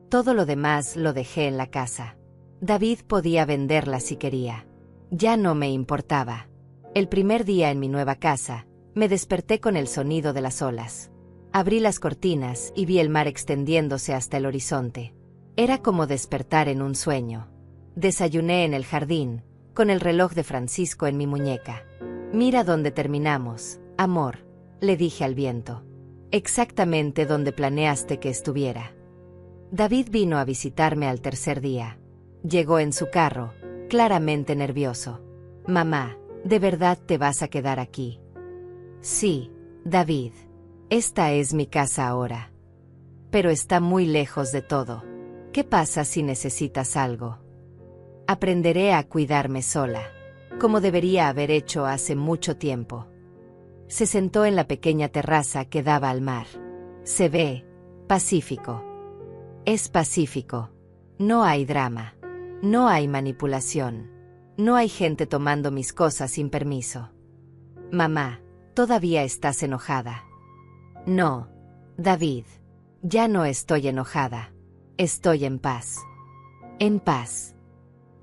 Todo lo demás lo dejé en la casa. David podía venderla si quería. Ya no me importaba. El primer día en mi nueva casa, me desperté con el sonido de las olas. Abrí las cortinas y vi el mar extendiéndose hasta el horizonte. Era como despertar en un sueño. Desayuné en el jardín, con el reloj de Francisco en mi muñeca. Mira dónde terminamos, amor, le dije al viento. Exactamente donde planeaste que estuviera. David vino a visitarme al tercer día. Llegó en su carro, claramente nervioso. Mamá, ¿de verdad te vas a quedar aquí? Sí, David. Esta es mi casa ahora. Pero está muy lejos de todo. ¿Qué pasa si necesitas algo? Aprenderé a cuidarme sola, como debería haber hecho hace mucho tiempo. Se sentó en la pequeña terraza que daba al mar. Se ve pacífico. Es pacífico. No hay drama. No hay manipulación. No hay gente tomando mis cosas sin permiso. Mamá, ¿todavía estás enojada? No, David. Ya no estoy enojada. Estoy en paz. En paz.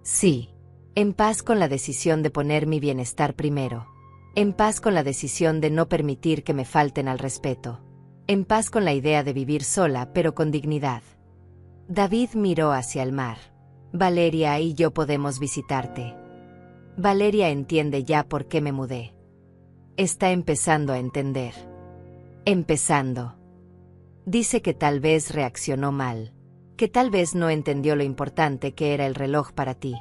Sí. En paz con la decisión de poner mi bienestar primero. En paz con la decisión de no permitir que me falten al respeto. En paz con la idea de vivir sola pero con dignidad. David miró hacia el mar. Valeria y yo podemos visitarte. Valeria entiende ya por qué me mudé. Está empezando a entender. Empezando. Dice que tal vez reaccionó mal. Que tal vez no entendió lo importante que era el reloj para ti.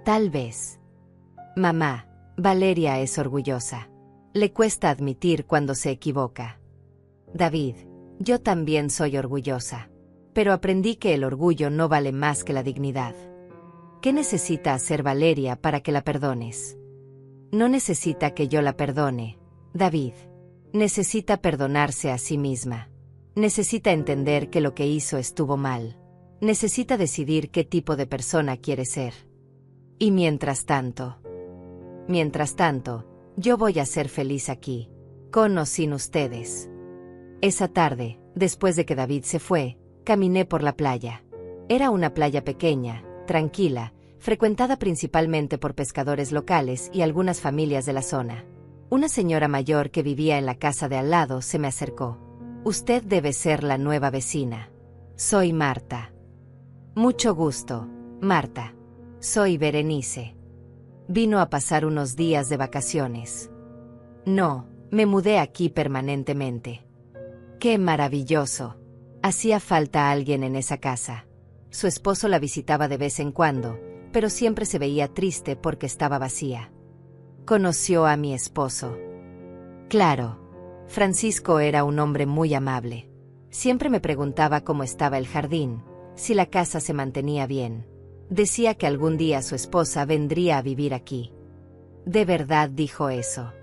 Tal vez. Mamá, Valeria es orgullosa. Le cuesta admitir cuando se equivoca. David, yo también soy orgullosa. Pero aprendí que el orgullo no vale más que la dignidad. ¿Qué necesita hacer Valeria para que la perdones? No necesita que yo la perdone, David. Necesita perdonarse a sí misma. Necesita entender que lo que hizo estuvo mal. Necesita decidir qué tipo de persona quiere ser. Y mientras tanto, yo voy a ser feliz aquí, con o sin ustedes. Esa tarde, después de que David se fue, caminé por la playa. Era una playa pequeña, tranquila, frecuentada principalmente por pescadores locales y algunas familias de la zona. Una señora mayor que vivía en la casa de al lado se me acercó. Usted debe ser la nueva vecina. Soy Marta. Mucho gusto, Marta. Soy Berenice. Vino a pasar unos días de vacaciones. No, me mudé aquí permanentemente. ¡Qué maravilloso! Hacía falta alguien en esa casa. Su esposo la visitaba de vez en cuando, pero siempre se veía triste porque estaba vacía. Conoció a mi esposo. Claro, Francisco era un hombre muy amable. Siempre me preguntaba cómo estaba el jardín, si la casa se mantenía bien. Decía que algún día su esposa vendría a vivir aquí. ¿De verdad dijo eso?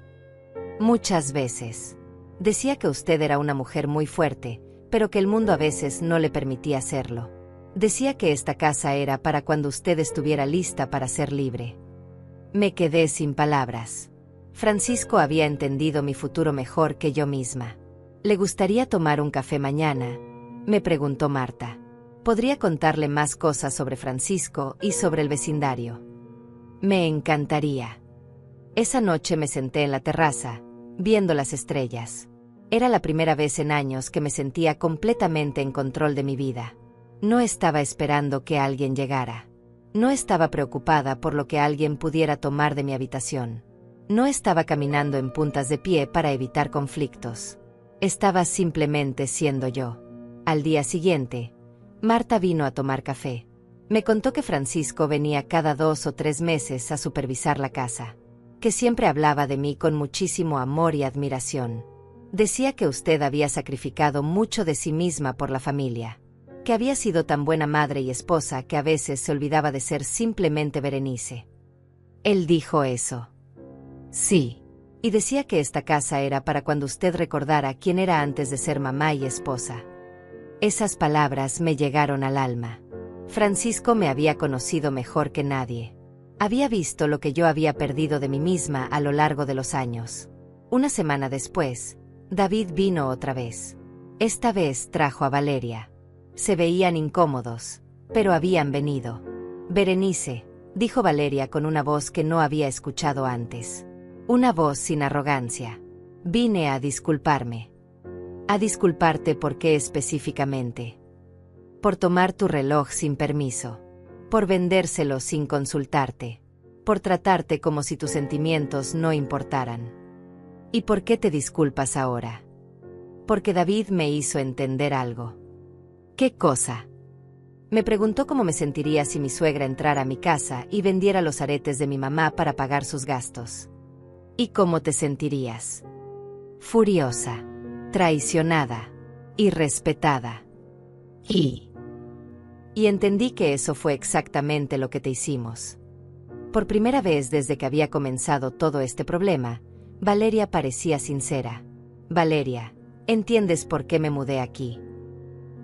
Muchas veces. Decía que usted era una mujer muy fuerte, pero que el mundo a veces no le permitía hacerlo. Decía que esta casa era para cuando usted estuviera lista para ser libre. Me quedé sin palabras. Francisco había entendido mi futuro mejor que yo misma. ¿Le gustaría tomar un café mañana?, me preguntó Marta. Podría contarle más cosas sobre Francisco y sobre el vecindario. Me encantaría. Esa noche me senté en la terraza, viendo las estrellas. Era la primera vez en años que me sentía completamente en control de mi vida. No estaba esperando que alguien llegara. No estaba preocupada por lo que alguien pudiera tomar de mi habitación. No estaba caminando en puntas de pie para evitar conflictos. Estaba simplemente siendo yo. Al día siguiente, Marta vino a tomar café. Me contó que Francisco venía cada 2 o 3 meses a supervisar la casa, que siempre hablaba de mí con muchísimo amor y admiración. Decía que usted había sacrificado mucho de sí misma por la familia, que había sido tan buena madre y esposa que a veces se olvidaba de ser simplemente Berenice. Él dijo eso. Sí. Y decía que esta casa era para cuando usted recordara quién era antes de ser mamá y esposa. Esas palabras me llegaron al alma. Francisco me había conocido mejor que nadie. Había visto lo que yo había perdido de mí misma a lo largo de los años. Una semana después, David vino otra vez. Esta vez trajo a Valeria. Se veían incómodos, pero habían venido. Berenice, dijo Valeria con una voz que no había escuchado antes. Una voz sin arrogancia. Vine a disculparme. ¿A disculparte por qué específicamente? Por tomar tu reloj sin permiso. Por vendérselo sin consultarte. Por tratarte como si tus sentimientos no importaran. ¿Y por qué te disculpas ahora? Porque David me hizo entender algo. ¿Qué cosa? Me preguntó cómo me sentiría si mi suegra entrara a mi casa y vendiera los aretes de mi mamá para pagar sus gastos. ¿Y cómo te sentirías? Furiosa, traicionada, irrespetada. Y entendí que eso fue exactamente lo que te hicimos. Por primera vez desde que había comenzado todo este problema, Valeria parecía sincera. Valeria, ¿entiendes por qué me mudé aquí?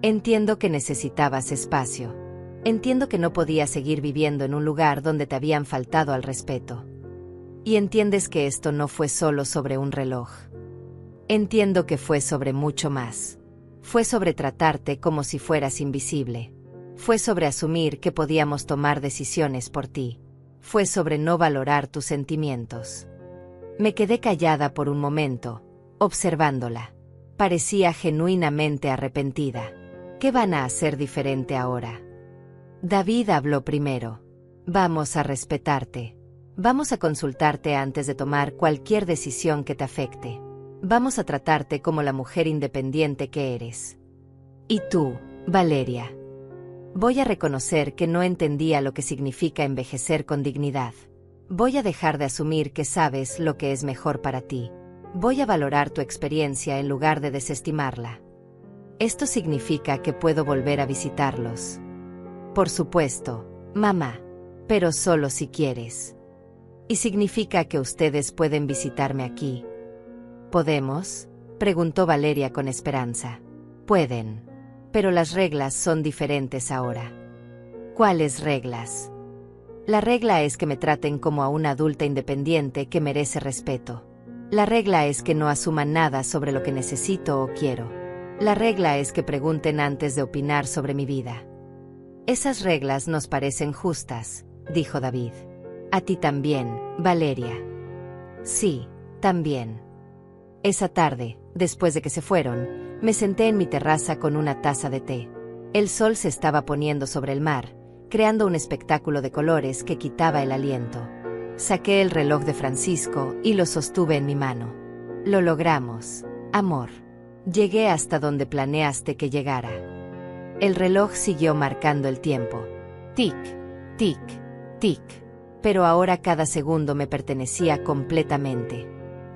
Entiendo que necesitabas espacio. Entiendo que no podías seguir viviendo en un lugar donde te habían faltado al respeto. Y entiendes que esto no fue solo sobre un reloj. Entiendo que fue sobre mucho más. Fue sobre tratarte como si fueras invisible. Fue sobre asumir que podíamos tomar decisiones por ti. Fue sobre no valorar tus sentimientos. Me quedé callada por un momento, observándola. Parecía genuinamente arrepentida. ¿Qué van a hacer diferente ahora? David habló primero. Vamos a respetarte. Vamos a consultarte antes de tomar cualquier decisión que te afecte. Vamos a tratarte como la mujer independiente que eres. Y tú, Valeria. Voy a reconocer que no entendía lo que significa envejecer con dignidad. Voy a dejar de asumir que sabes lo que es mejor para ti. Voy a valorar tu experiencia en lugar de desestimarla. Esto significa que puedo volver a visitarlos. Por supuesto, mamá, pero solo si quieres. ¿Y significa que ustedes pueden visitarme aquí? ¿Podemos?, preguntó Valeria con esperanza. Pueden. Pero las reglas son diferentes ahora. ¿Cuáles reglas? La regla es que me traten como a una adulta independiente que merece respeto. La regla es que no asuman nada sobre lo que necesito o quiero. La regla es que pregunten antes de opinar sobre mi vida. Esas reglas nos parecen justas, dijo David. A ti también, Valeria. Sí, también. Esa tarde, después de que se fueron, me senté en mi terraza con una taza de té. El sol se estaba poniendo sobre el mar, creando un espectáculo de colores que quitaba el aliento. Saqué el reloj de Francisco y lo sostuve en mi mano. Lo logramos, amor. Llegué hasta donde planeaste que llegara. El reloj siguió marcando el tiempo. Tic, tic, tic. Pero ahora cada segundo me pertenecía completamente.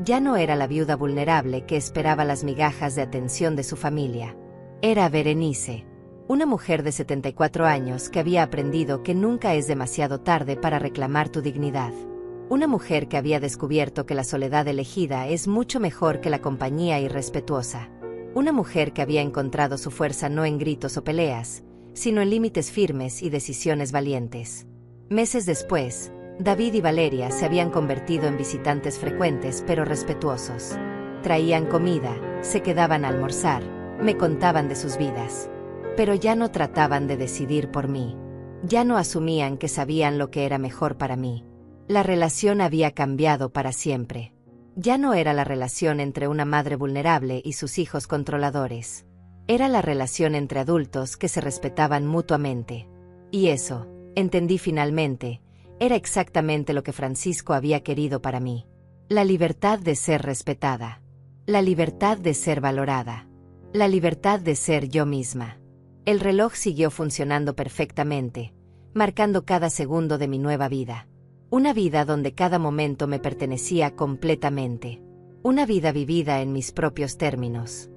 Ya no era la viuda vulnerable que esperaba las migajas de atención de su familia. Era Berenice, una mujer de 74 años que había aprendido que nunca es demasiado tarde para reclamar tu dignidad. Una mujer que había descubierto que la soledad elegida es mucho mejor que la compañía irrespetuosa. Una mujer que había encontrado su fuerza no en gritos o peleas, sino en límites firmes y decisiones valientes. Meses después, David y Valeria se habían convertido en visitantes frecuentes pero respetuosos. Traían comida, se quedaban a almorzar, me contaban de sus vidas. Pero ya no trataban de decidir por mí. Ya no asumían que sabían lo que era mejor para mí. La relación había cambiado para siempre. Ya no era la relación entre una madre vulnerable y sus hijos controladores. Era la relación entre adultos que se respetaban mutuamente. Y eso, entendí finalmente, era exactamente lo que Francisco había querido para mí. La libertad de ser respetada. La libertad de ser valorada. La libertad de ser yo misma. El reloj siguió funcionando perfectamente, marcando cada segundo de mi nueva vida. Una vida donde cada momento me pertenecía completamente. Una vida vivida en mis propios términos.